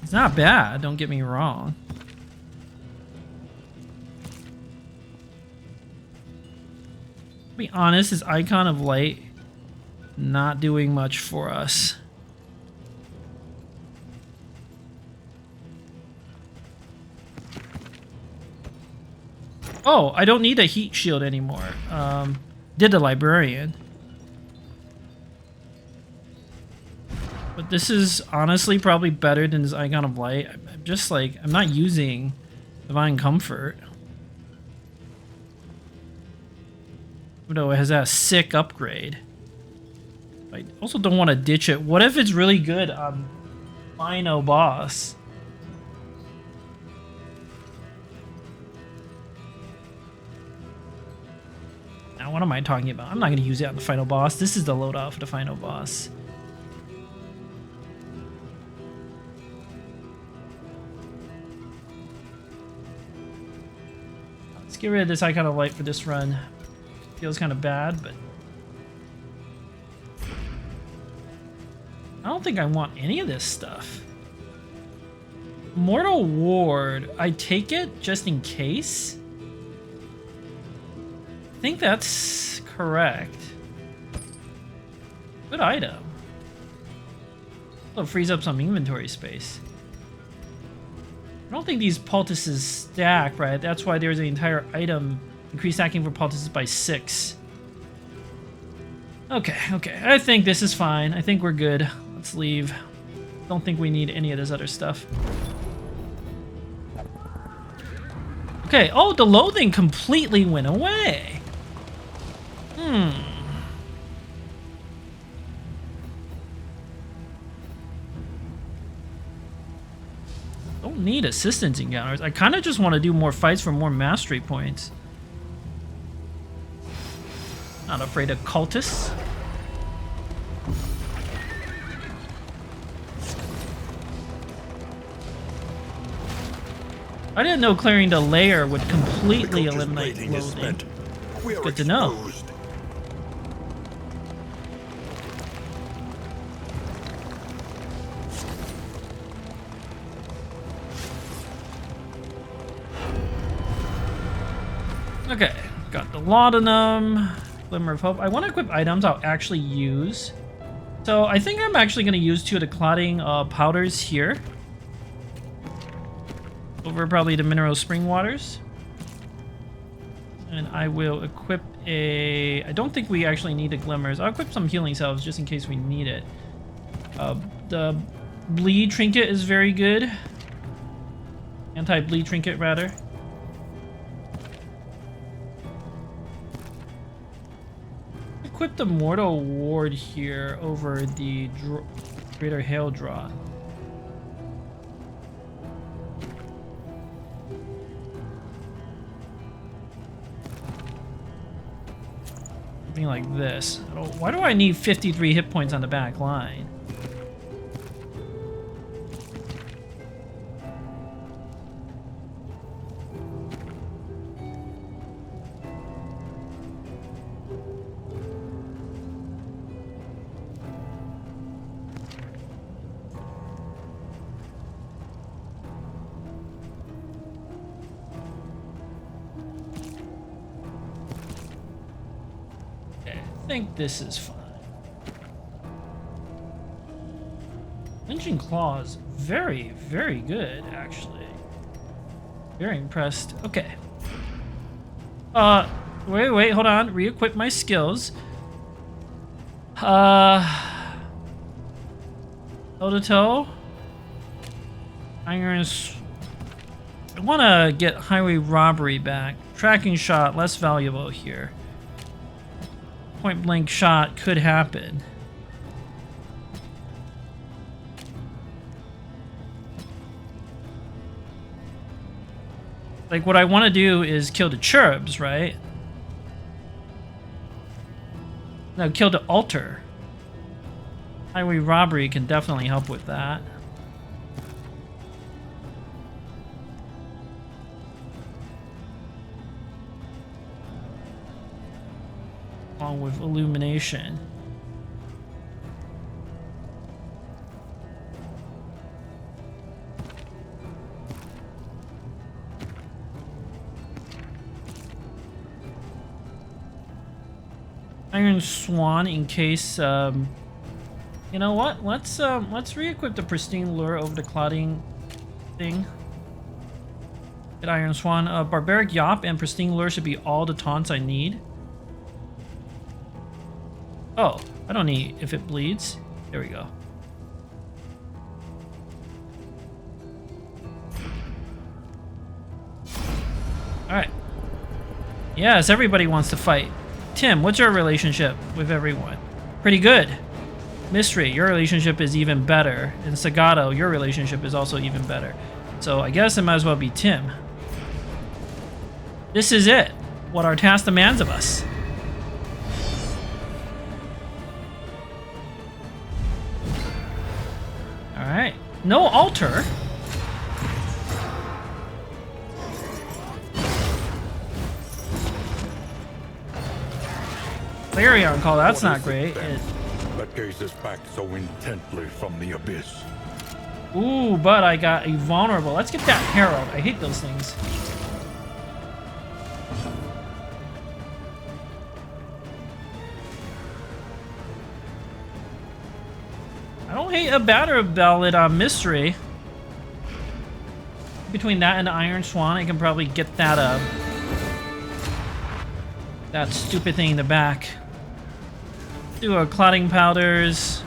It's not bad. Don't get me wrong. To be honest, this Icon of Light not doing much for us. Oh, I don't need a heat shield anymore. Did the Librarian. But this is honestly probably better than this Icon of Light. I'm just like, I'm not using Divine Comfort. No, it has that sick upgrade. I also don't want to ditch it. What if it's really good on final boss? Now, what am I talking about? I'm not going to use it on the final boss. This is the loadout for the final boss. Let's get rid of this Icon of Light for this run. Feels kind of bad, but I don't think I want any of this stuff. Mortal Ward, I take it just in case? I think that's correct. Good item. It'll freeze up some inventory space. I don't think these poultices stack, right? That's why there's an entire item. Increase stacking for poultices by 6. Okay. I think this is fine. I think we're good. Let's leave. Don't think we need any of this other stuff. Okay. Oh, the loathing completely went away. Don't need assistance encounters. I kind of just want to do more fights for more mastery points. Not afraid of cultists. I didn't know clearing the layer would completely eliminate loathing. Good to know. Okay, got the laudanum, glimmer of hope. I want to equip items I'll actually use. So I think I'm actually going to use 2 of the clotting powders here. Over probably the mineral spring waters. And I will equip a... I don't think we actually need the glimmers. I'll equip some healing salves just in case we need it. The bleed trinket is very good. Anti-bleed trinket, rather. Equip the mortal ward here over the greater hail draw. Something like this. Why do I need 53 hit points on the back line? I think this is fine. Lynching claws, very, very good, actually. Very impressed. Okay. Wait, hold on. Re-equip my skills. Toe-to-toe. Irons. I want to get highway robbery back. Tracking shot, less valuable here. Point blank shot could happen. Like, what I want to do is kill the cherubs, right? No, kill the altar. Highway robbery can definitely help with that. Along with illumination. Iron Swan in case, you know what? Let's re-equip the pristine lure over the clouding thing. Get Iron Swan. Barbaric Yop and pristine lure should be all the taunts I need. Oh, I don't need if it bleeds. There we go. Alright. Yes, everybody wants to fight. Tim, what's your relationship with everyone? Pretty good. Mystery, your relationship is even better. And Sagato, your relationship is also even better. So I guess it might as well be Tim. This is it. What our task demands of us. Alright. No altar. Librarian call, that's not great. That gazes back so intently from the abyss. Ooh, but I got a vulnerable. Let's get that Herald. I hate those things. I don't hate a battle ballad on mystery. between that and the Iron Swan, I can probably get that that stupid thing in the back. Do a clotting powders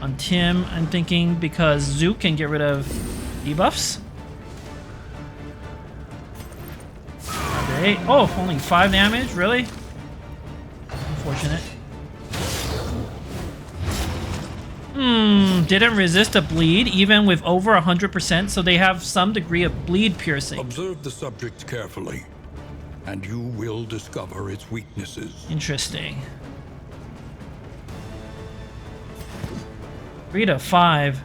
on Tim, I'm thinking, because Zook can get rid of debuffs. Oh, only 5 damage? Really? Unfortunate. Didn't resist a bleed, even with over 100%, so they have some degree of bleed piercing. Observe the subject carefully, and you will discover its weaknesses. Interesting. 3 to 5.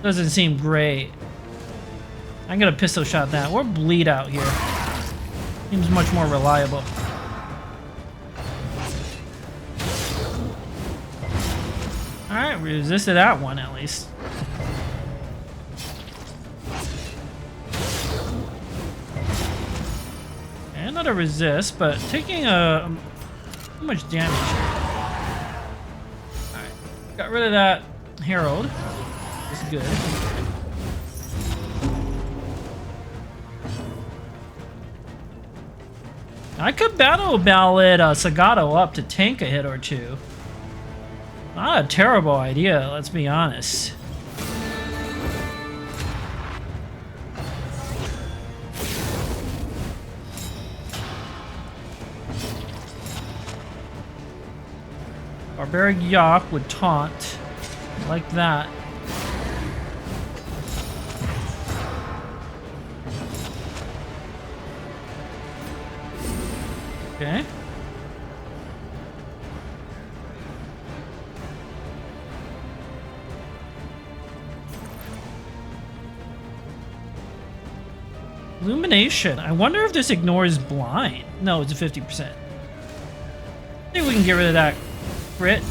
Doesn't seem great. I'm gonna pistol shot that. Or bleed out here. Seems much more reliable. Alright, we resisted that one at least. And another resist, but taking too much damage here. Alright, got rid of that Herald. That's good. I could battle ballad Sagato up to tank a hit or two. Not a terrible idea, let's be honest. Barbaric Yawp would taunt. Like that. Okay. Illumination. I wonder if this ignores blind. No, it's a 50%. I think we can get rid of that crit.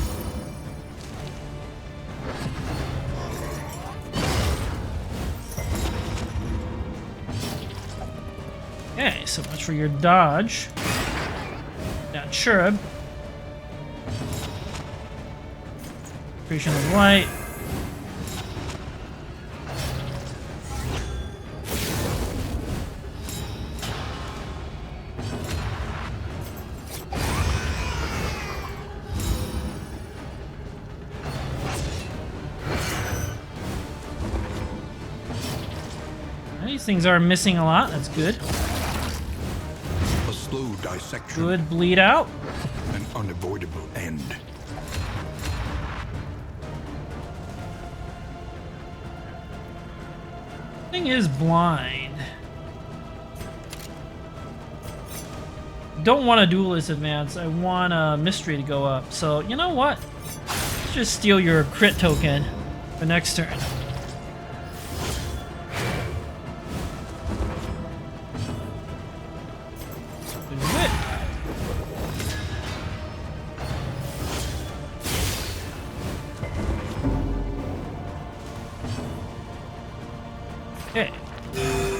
Okay, so much for your dodge. That cherub. Creation of light. These things are missing a lot. That's good. A slow dissection. Good bleed out. An unavoidable end. Thing is blind. Don't want a duelist advance. I want a mystery to go up. So you know what? Let's just steal your crit token for next turn. Okay.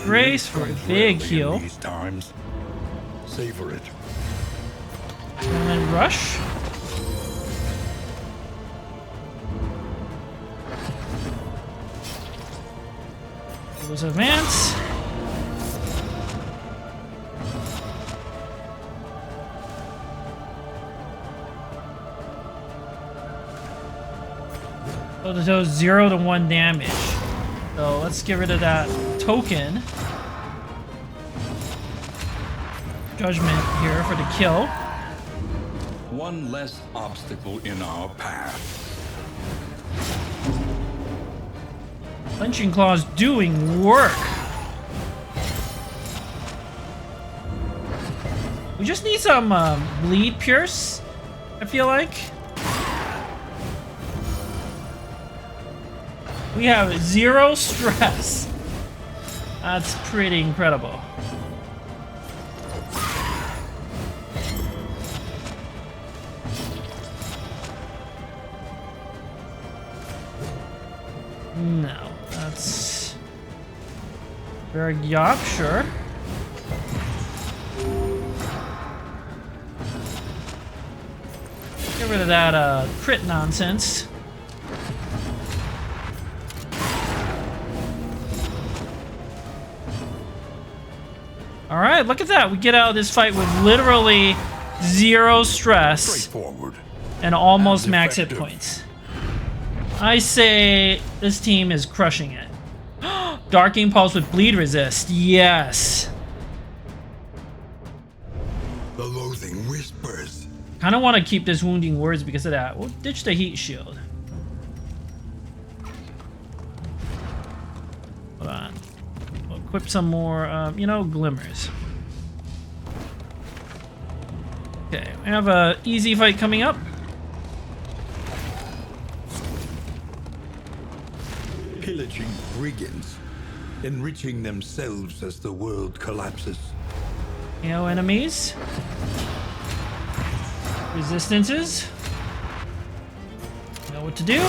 Grace for a big heal. These times. Savor it. And then rush. It was advance. So it does 0 to 1 damage. So let's get rid of that token. Judgment here for the kill. One less obstacle in our path. Punching Claw's doing work. We just need some bleed pierce, I feel like. We have 0 stress. That's pretty incredible. No, that's very Yawp, sure. Get rid of that crit nonsense. Alright, look at that. We get out of this fight with literally 0 stress. Straightforward. And almost max hit points. I say this team is crushing it. Dark Impulse with bleed resist. Yes. The loathing whispers. Kind of want to keep this wounding words because of that. We'll ditch the heat shield. Hold on. We'll equip some more, you know, glimmers. Okay, we have a easy fight coming up. Pillaging brigands, enriching themselves as the world collapses. You know, enemies. Resistances. Know what to do.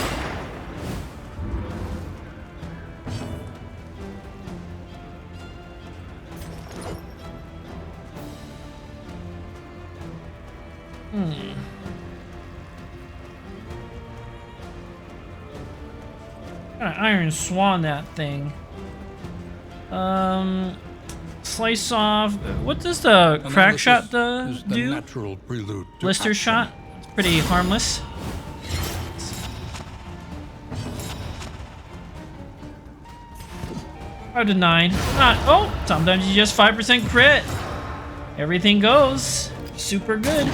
Kind of Iron Swan that thing. Slice off. What does the crack shot do? Natural prelude to Blister action. shot. It's pretty harmless. 5 to 9. Not. Oh, sometimes you just 5% crit. Everything goes super good.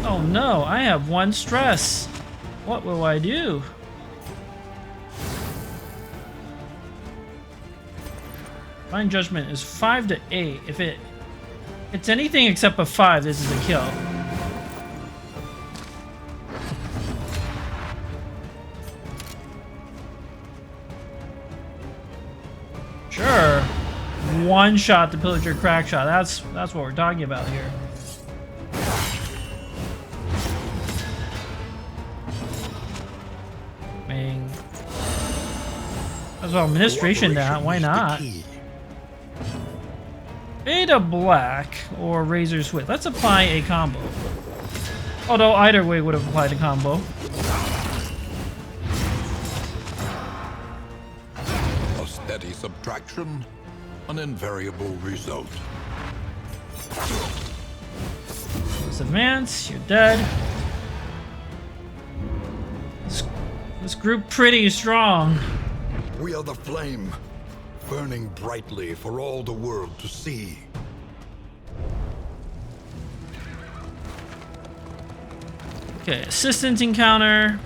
Oh no, I have 1 stress. What will I do? Fine Judgment is 5 to 8. If it's anything except a 5, this is a kill. Sure. 1 shot to Pillager crack shot. That's what we're talking about here. As well, administration that, why not? Beta Black or Razor's Wit. Let's apply a combo. Although either way would have applied a combo. A steady subtraction, an invariable result. Let's advance, you're dead. This group pretty strong. We are the flame, burning brightly for all the world to see. Okay, assistance encounter.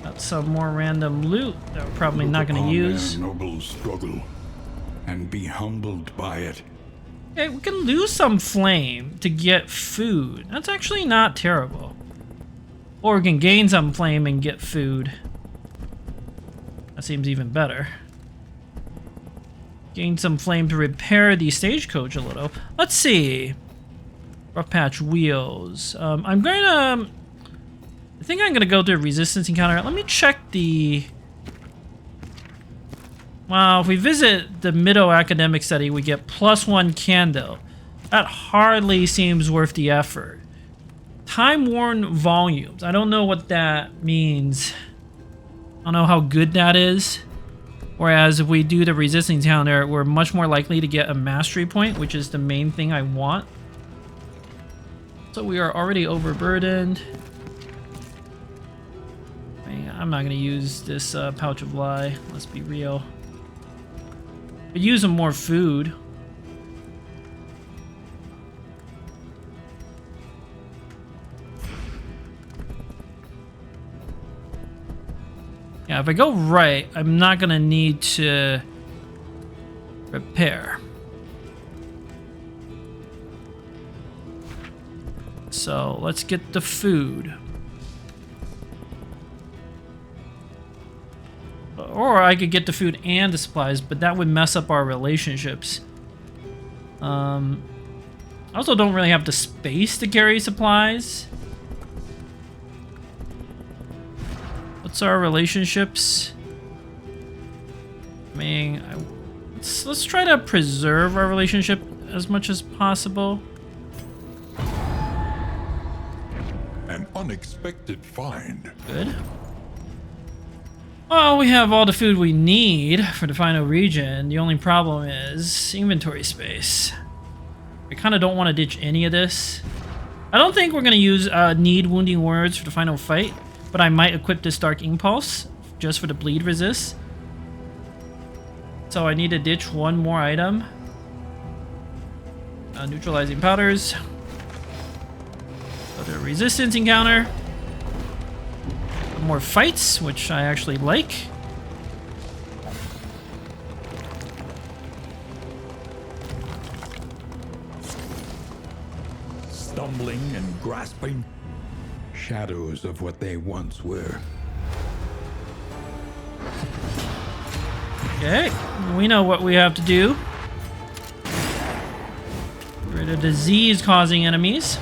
Got some more random loot that we're probably not going to use. Noble struggle, and be humbled by it. Okay, we can lose some flame to get food. That's actually not terrible. Or we can gain some flame and get food. That seems even better. Gain some flame to repair the stagecoach a little. Let's see. Rough patch wheels. I think I'm gonna go to a resistance encounter. Let me check the... Wow, if we visit the Middo Academic Study, we get +1 candle. That hardly seems worth the effort. Time-worn volumes. I don't know what that means. I don't know how good that is. Whereas if we do the resistance counter, we're much more likely to get a mastery point, which is the main thing I want. So we are already overburdened. I'm not going to use this pouch of lie. Let's be real. Could use some more food. Yeah, if I go right, I'm not gonna need to repair. So let's get the food. Or I could get the food and the supplies, but that would mess up our relationships. I also don't really have the space to carry supplies. What's our relationships? I mean, let's try to preserve our relationship as much as possible. An unexpected find. Good. Well, we have all the food we need for the final region. The only problem is inventory space. I kind of don't want to ditch any of this. I don't think we're going to use need wounding words for the final fight, but I might equip this Dark Impulse just for the bleed resist. So I need to ditch one more item. Neutralizing powders. Other resistance encounter. More fights, which I actually like. Stumbling and grasping, shadows of what they once were. Okay, we know what we have to do. Get rid of disease-causing enemies.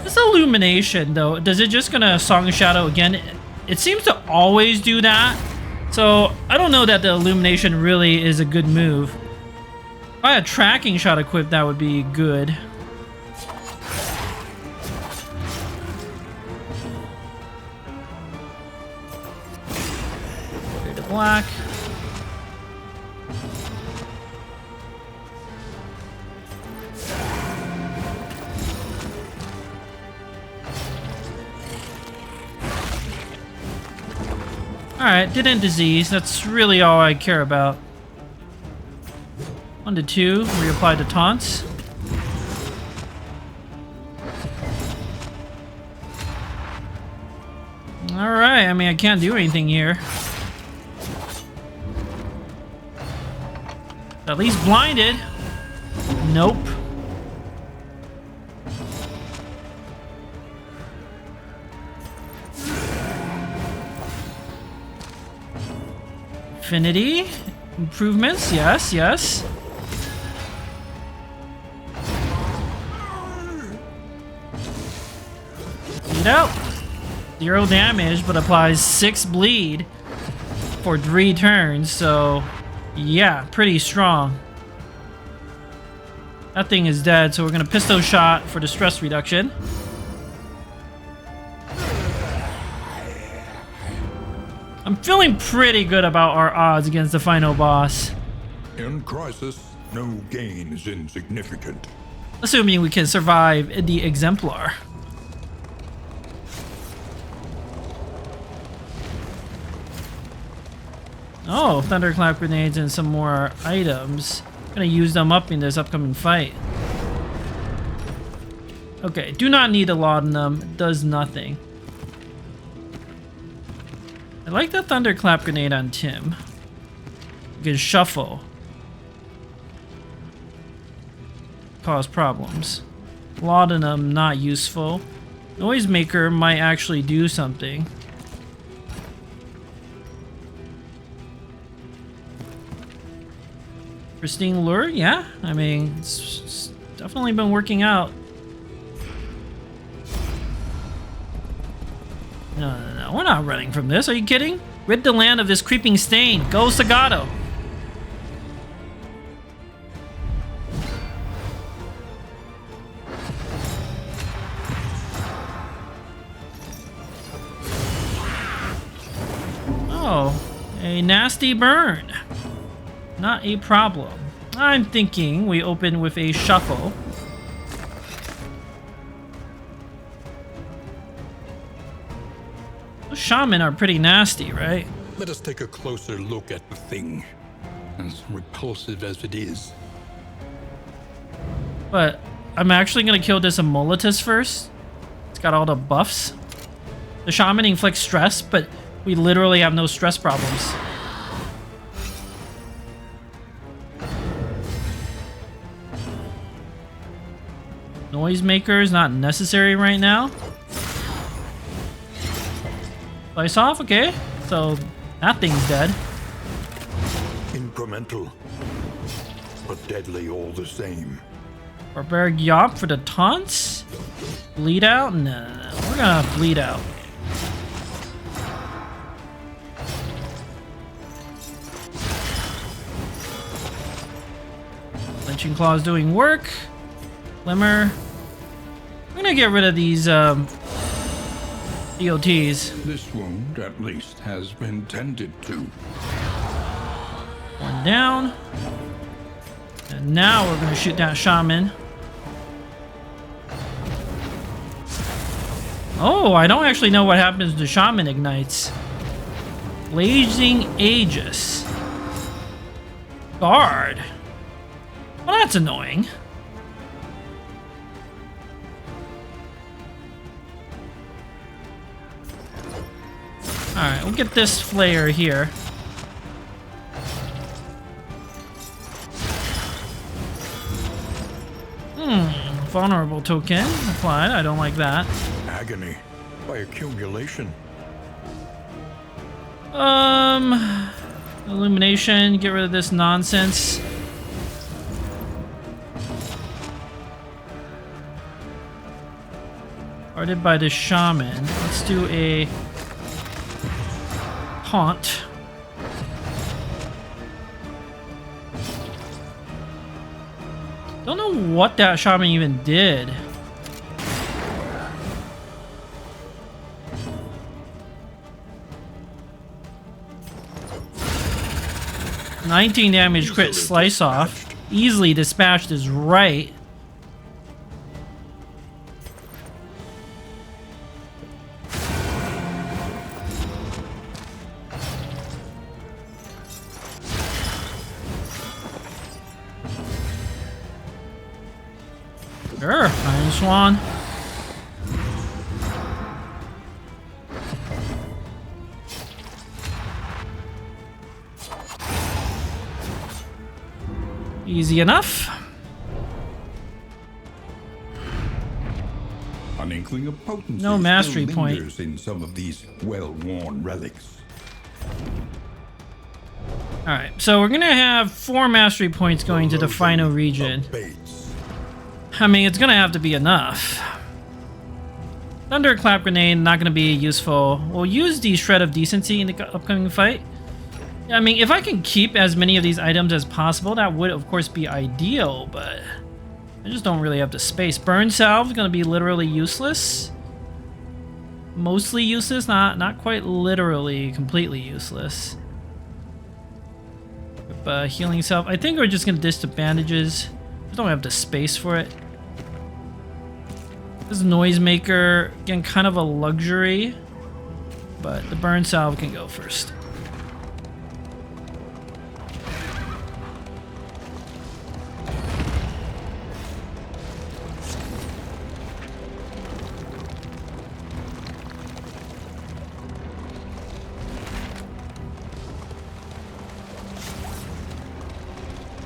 This illumination, though, does it just gonna Song of Shadow again? It seems to always do that, so I don't know that the illumination really is a good move. If I had a tracking shot equipped, that would be good. Clear to black. Alright, didn't disease. That's really all I care about. 1 to 2, reapply the taunts. Alright, I mean, I can't do anything here. At least blinded. Nope. Affinity improvements, yes, yes. Bleed out. 0 damage, but applies 6 bleed for 3 turns, so yeah, pretty strong. That thing is dead, so we're gonna pistol shot for the stress reduction. I'm feeling pretty good about our odds against the final boss. In crisis, no gain is insignificant. Assuming we can survive the Exemplar. Oh, thunderclap grenades and some more items. I'm gonna use them up in this upcoming fight. Okay, do not need a laudanum. It does nothing. I like the thunderclap grenade on Tim. You can shuffle. Cause problems. Laudanum, not useful. Noisemaker might actually do something. Pristine lure, yeah. I mean, it's definitely been working out. No, no, no, we're not running from this. Are you kidding? Rid the land of this creeping stain. Go Sagato. Oh, a nasty burn. Not a problem. I'm thinking we open with a shuffle. Those shaman are pretty nasty, right? Let us take a closer look at the thing, as repulsive as it is. But I'm actually gonna kill this Emolitus first. It's got all the buffs. The shaman inflicts stress, but we literally have no stress problems. Noisemaker is not necessary right now. Slice off, okay. So that thing's dead. Incremental, but deadly all the same. Barbaric Yop for the taunts. Bleed out? No. We're gonna bleed out. Lynching Claw's doing work. Glimmer. I'm gonna get rid of these DOTs. This wound, at least, has been tended to. One down. And now we're gonna shoot that shaman. Oh, I don't actually know what happens to shaman ignites. Blazing Aegis. Guard. Well, that's annoying. Alright, we'll get this flare here. Vulnerable token applied. I don't like that. Agony by accumulation. Illumination, get rid of this nonsense. Guarded by the shaman. Let's do a taunt. Don't know what that shaman even did. $19 damage crit slice off. Easily dispatched is right. Sure, Iron Swan. Easy enough. An inkling of potency No mastery still point. lingers in some of these well-worn relics. Alright, so we're gonna have 4 mastery points going to the final region. Bates. I mean, it's gonna have to be enough. Thunderclap Grenade, not gonna be useful. We'll use the Shred of Decency in the upcoming fight. I mean, if I can keep as many of these items as possible, that would, of course, be ideal, but I just don't really have the space. Burn Salve is gonna be literally useless. Mostly useless, not quite literally completely useless. Healing Salve. I think we're just gonna dish the bandages. I don't have the space for it. This Noisemaker, again, kind of a luxury, but the Burn Salve can go first.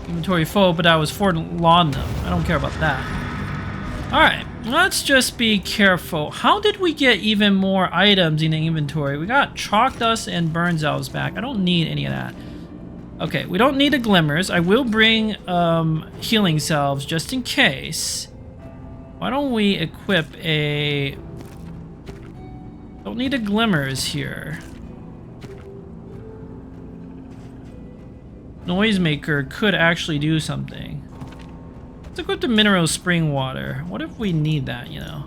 Inventory full, but I was for laudanum. I don't care about that. Alright, let's just be careful. How did we get even more items in the inventory? We got Chalk Dust and Burn Salves back. I don't need any of that. Okay, we don't need the Glimmers. I will bring Healing Salves just in case. Why don't we equip a... Don't need the Glimmers here. Noisemaker could actually do something. Let's equip the Mineral Spring Water. What if we need that, you know?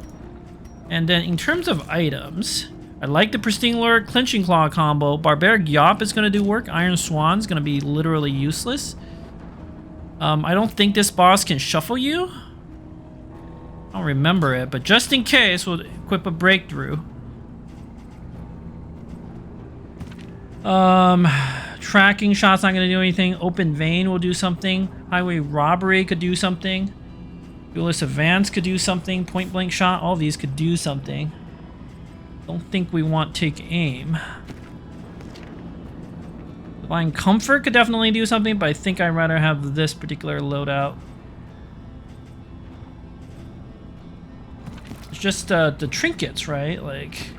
And then in terms of items, I like the Pristine Lure, Clinching Claw combo. Barbaric Yop is going to do work. Iron Swan's going to be literally useless. I don't think this boss can shuffle you. I don't remember it, but just in case, we'll equip a Breakthrough. Tracking Shot's not going to do anything. Open Vein will do something. Highway Robbery could do something. Duelist Advance could do something. Point Blank Shot, all these could do something. Don't think we want Take Aim. Divine Comfort could definitely do something, but I think I'd rather have this particular loadout. It's just the trinkets, right? Like...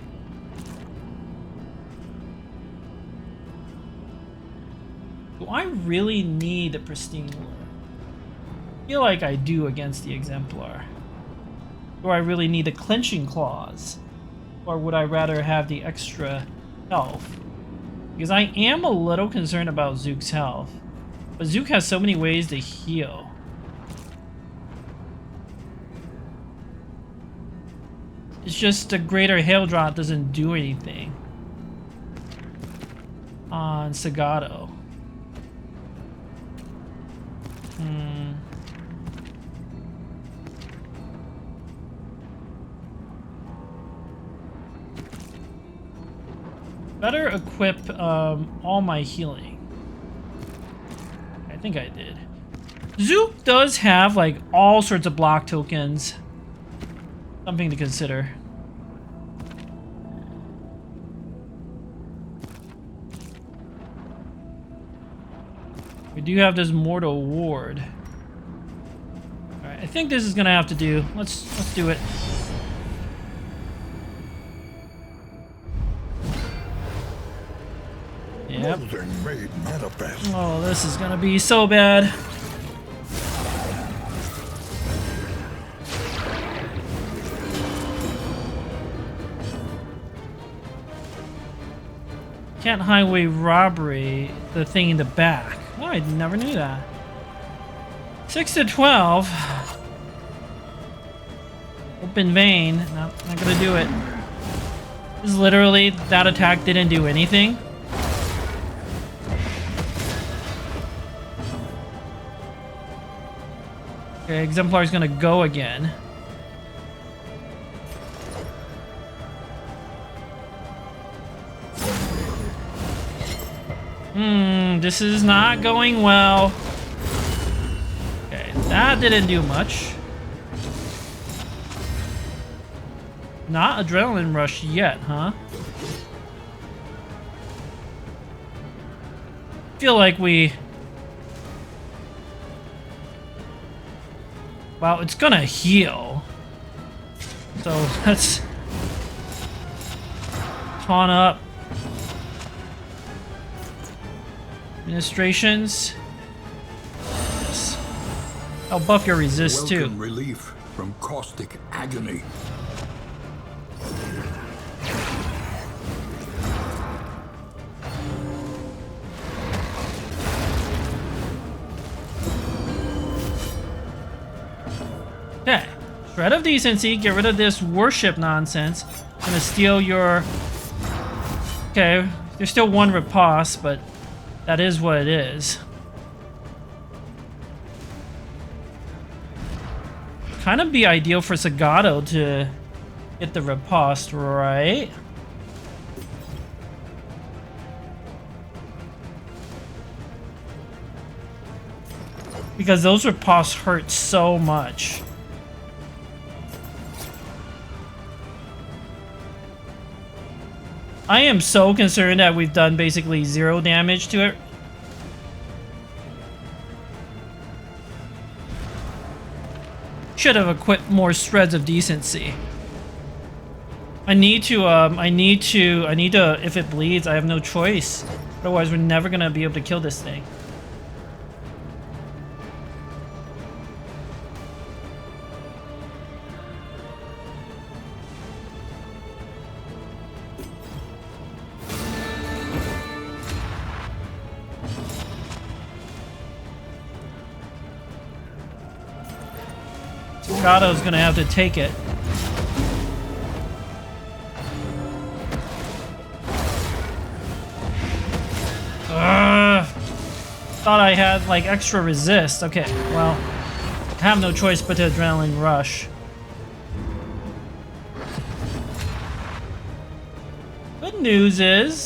Do I really need a pristine lure? I feel like I do against the Exemplar. Do I really need the clenching claws? Or would I rather have the extra health? Because I am a little concerned about Zook's health. But Zook has so many ways to heal. It's just a greater hail drop doesn't do anything on Sagato. Better equip all my healing. I think I did. Zook does have like all sorts of block tokens. Something to consider. We do have this mortal ward. Alright, I think this is gonna have to do. Let's do it. Yep. Made manifest. Oh, this is gonna be so bad. Can't highway robbery the thing in the back. Oh, I never knew that. 6 to 12. Open vein. Nope, not gonna do it. This is literally, that attack didn't do anything. Okay, Exemplar is gonna go again. This is not going well. Okay, that didn't do much. Not adrenaline rush yet, huh? Feel like we... Well, it's gonna heal. So let's taunt up. Administrations. Yes. I'll buff your resist too. Welcome relief from caustic agony. Okay. Shred of decency. Get rid of this worship nonsense. Gonna steal your... Okay. There's still one riposte, but that is what it is. Kind of be ideal for Sagato to get the riposte, right? Because those ripostes hurt so much. I am so concerned that we've done basically 0 damage to it. Should have equipped more shreds of decency. I need to, if it bleeds, I have no choice. Otherwise, we're never gonna be able to kill this thing. Gato's gonna have to take it. Thought I had like extra resist. Okay, well, I have no choice but to adrenaline rush. Good news is,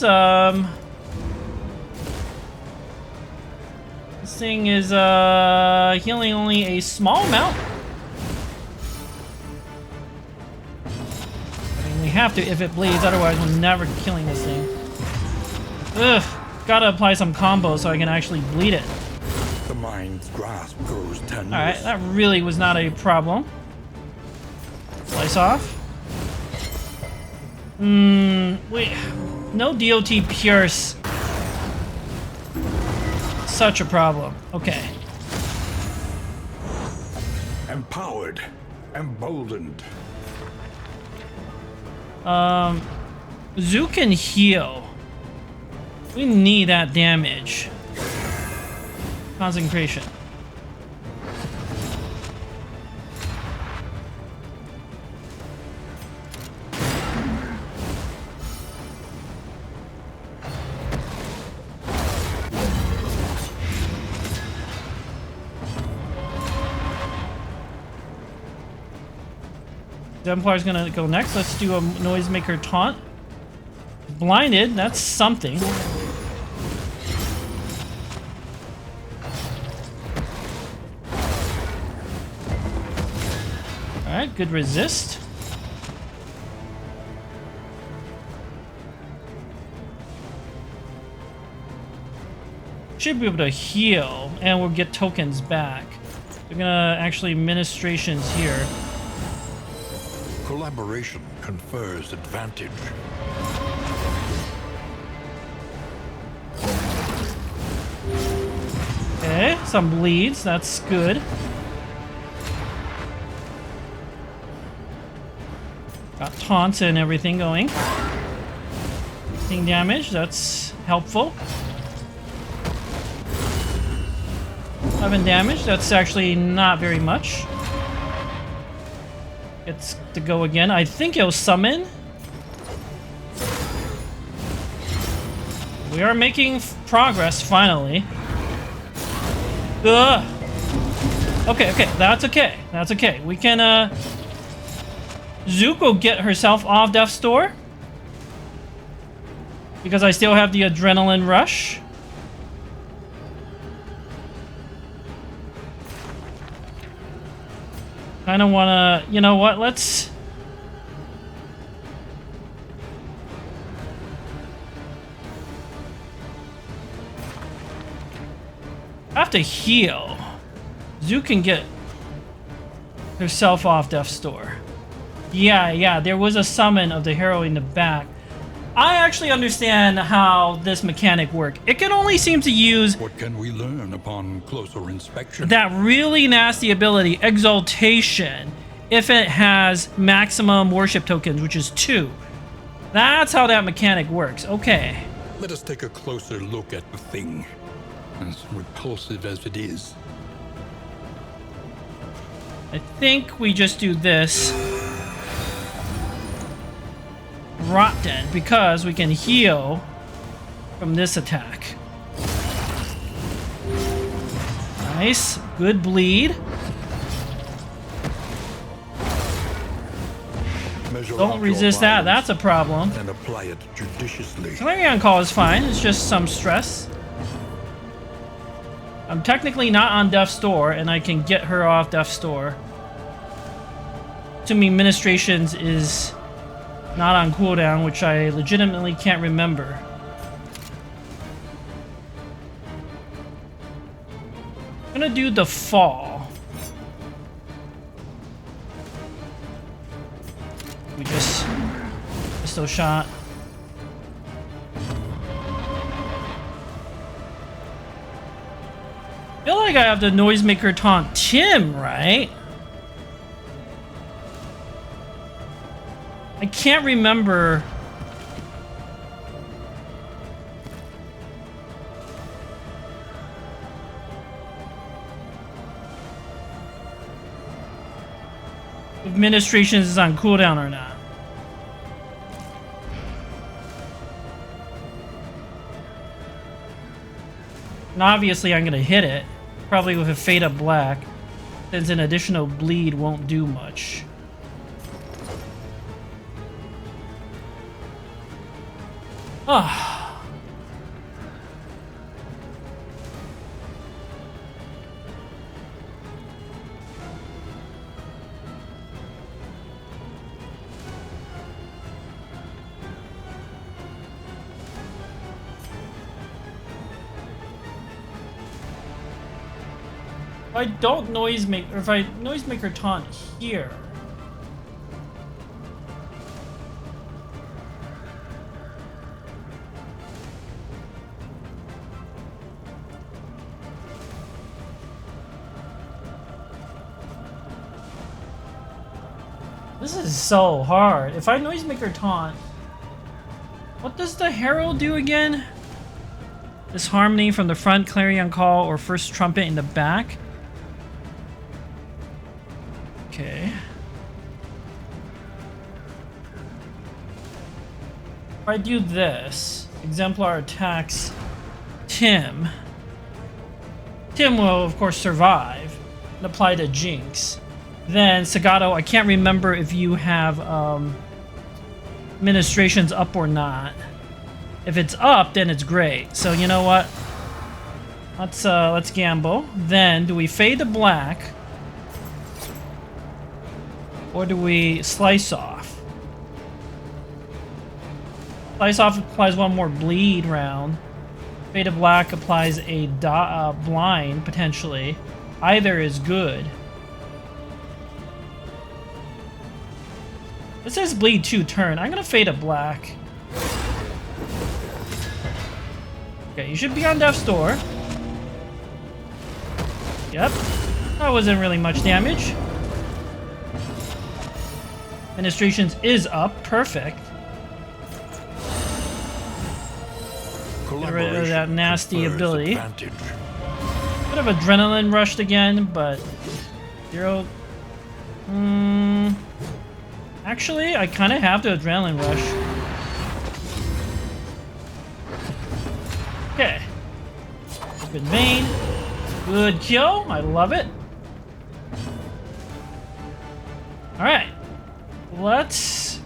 this thing is healing only a small amount. We have to if it bleeds, otherwise we're never killing this thing. Ugh, gotta apply some combos so I can actually bleed it. The mind's grasp grows tenuous. Alright, that really was not a problem. Slice off. Wait. No DOT Pierce. Such a problem. Okay. Empowered. Emboldened. Zoo can heal. We need that damage. Concentration. Exemplar's gonna go next. Let's do a noisemaker taunt. Blinded, that's something. Alright, good resist. Should be able to heal, and we'll get tokens back. We're gonna actually ministrations here. Collaboration confers advantage. Okay, some bleeds, that's good. Got taunts and everything going. Sting damage, that's helpful. 11 damage, that's actually not very much. Gets to go again. I think he'll summon. We are making progress, finally. Ugh. Okay, that's okay. That's okay. We can, Zook will get herself off Death's Door. Because I still have the adrenaline rush. I don't wanna... You know what? Let's... I have to heal. Zook can get herself off Death's Door. Yeah, there was a summon of the hero in the back. I actually understand how this mechanic works. It can only seem to use... What can we learn upon closer inspection? That really nasty ability, Exaltation, if it has maximum worship tokens, which is 2. That's how that mechanic works. Okay. Let us take a closer look at the thing, as repulsive as it is. I think we just do this. Rotten, because we can heal from this attack. Nice. Good bleed. Don't resist that. That's a problem. And apply it judiciously. Clarion Call is fine. It's just some stress. I'm technically not on Death's Door, and I can get her off Death's Door. To me, Ministrations is not on cooldown, which I legitimately can't remember. I'm gonna do the fall. We just pistol shot. I feel like I have the noisemaker taunt Tim, right? I can't remember. If Ministrations is on cooldown or not. And obviously I'm gonna hit it. Probably with a Fade of Black, since an additional bleed won't do much. Ah. If I don't noisemaker, or if I noisemaker taunt here. This is so hard. If I noisemaker taunt, what does the herald do again? This harmony from the front, clarion call, or first trumpet in the back. Okay. If I do this, Exemplar attacks Tim. Tim will, of course, survive and apply to Jinx. Then, Sagato, I can't remember if you have ministrations up or not. If it's up, then it's great. So, you know what? Let's gamble. Then, do we fade to black? Or do we slice off? Slice off applies one more bleed round. Fade to black applies a blind, potentially. Either is good. It says bleed 2 turn. I'm gonna fade to black. Okay, you should be on death's door. Yep. That wasn't really much damage. Ministrations is up. Perfect. Get rid of that nasty ability. Advantage. Bit of adrenaline rushed again, but 0. Actually, I kind of have the adrenaline rush. Okay. Good vein. Good kill. I love it. Alright. Let's...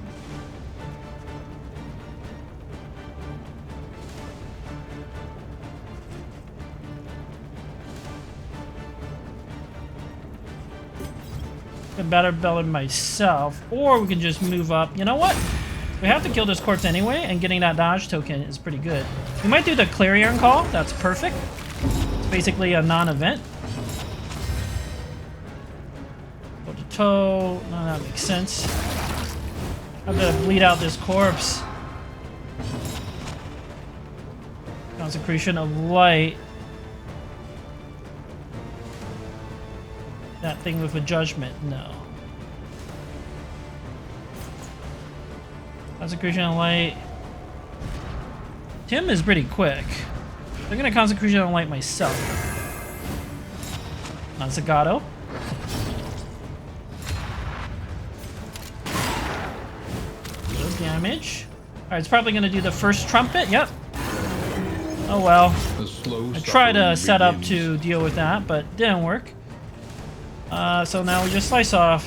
better build myself, or we can just move up. You know what? We have to kill this corpse anyway, and getting that dodge token is pretty good. We might do the Clarion Call. That's perfect. It's basically a non-event. Go to toe. No, that makes sense. I'm gonna bleed out this corpse. Consecration of Light. That thing with a judgment, no. Consecration of Light. Tim is pretty quick. I'm gonna Consecration of Light myself. On Sagato. Good damage. Alright, it's probably gonna do the first trumpet, yep. Oh well. I tried to set up to deal with that, but didn't work. So now we just slice off.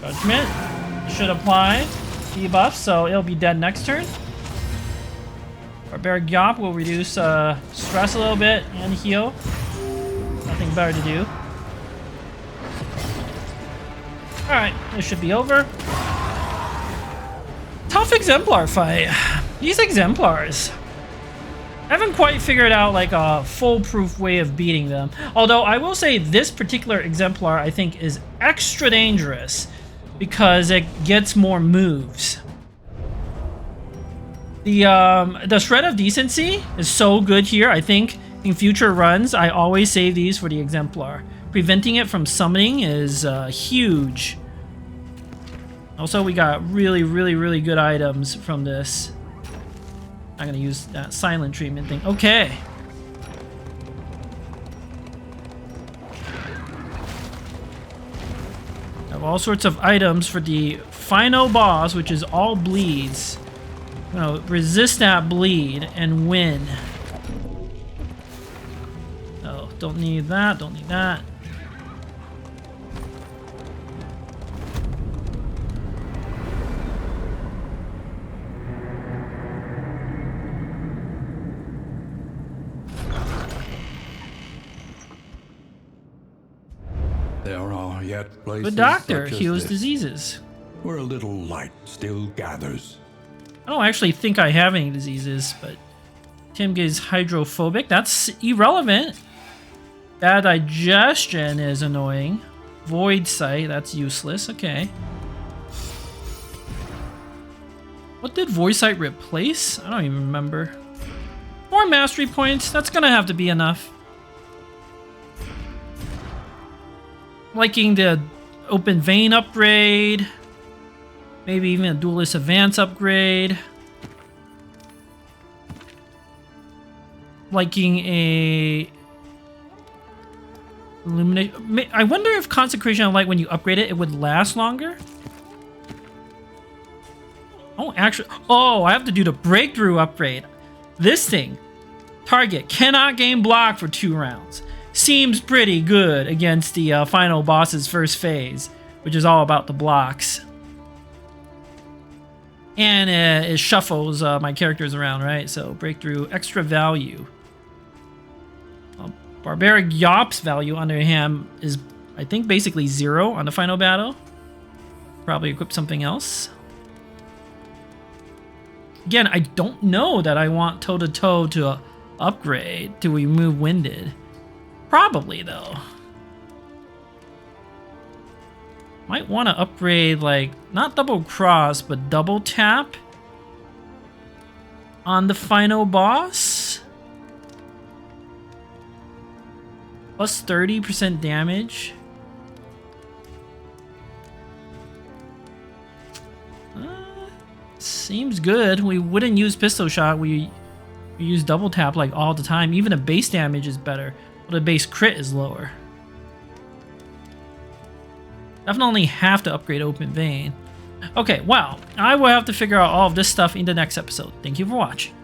Judgment should apply debuff, so it'll be dead next turn. Barbaric Yop will reduce stress a little bit and heal. Nothing better to do. Alright, this should be over. Tough Exemplar fight. These Exemplars. I haven't quite figured out like a foolproof way of beating them. Although I will say this particular Exemplar I think is extra dangerous because it gets more moves. The Shred of Decency is so good here. I think in future runs I always save these for the Exemplar. Preventing it from summoning is huge. Also we got really good items from this. I'm gonna use that silent treatment thing. Okay. I have all sorts of items for the final boss, which is all bleeds. You know, resist that bleed and win. Oh, don't need that, don't need that. There are yet places The doctor such as heals this, diseases. where a little light still gathers. I don't actually think I have any diseases, but Tim gets hydrophobic. That's irrelevant. Bad digestion is annoying. Void sight, that's useless. Okay. What did void sight replace? I don't even remember. 4 mastery points. That's gonna have to be enough. Liking the open vein upgrade. Maybe even a duelist advance upgrade. Liking a illumination. I wonder if consecration of light, when you upgrade it, it would last longer. Oh, actually, oh, I have to do the breakthrough upgrade. This thing, target cannot gain block for 2 rounds. Seems pretty good against the final boss's first phase, which is all about the blocks. And it shuffles my characters around, right? So breakthrough, extra value. Barbaric Yop's value under him is, I think, basically 0 on the final battle. Probably equip something else. Again, I don't know that I want toe-to-toe to upgrade to remove Winded. Probably, though. Might want to upgrade, like, not double cross, but double tap on the final boss. Plus 30% damage. Seems good. We wouldn't use pistol shot. We use double tap like all the time. Even the base damage is better, but the base crit is lower. Definitely have to upgrade open vein. Okay, well, I will have to figure out all of this stuff in the next episode. Thank you for watching.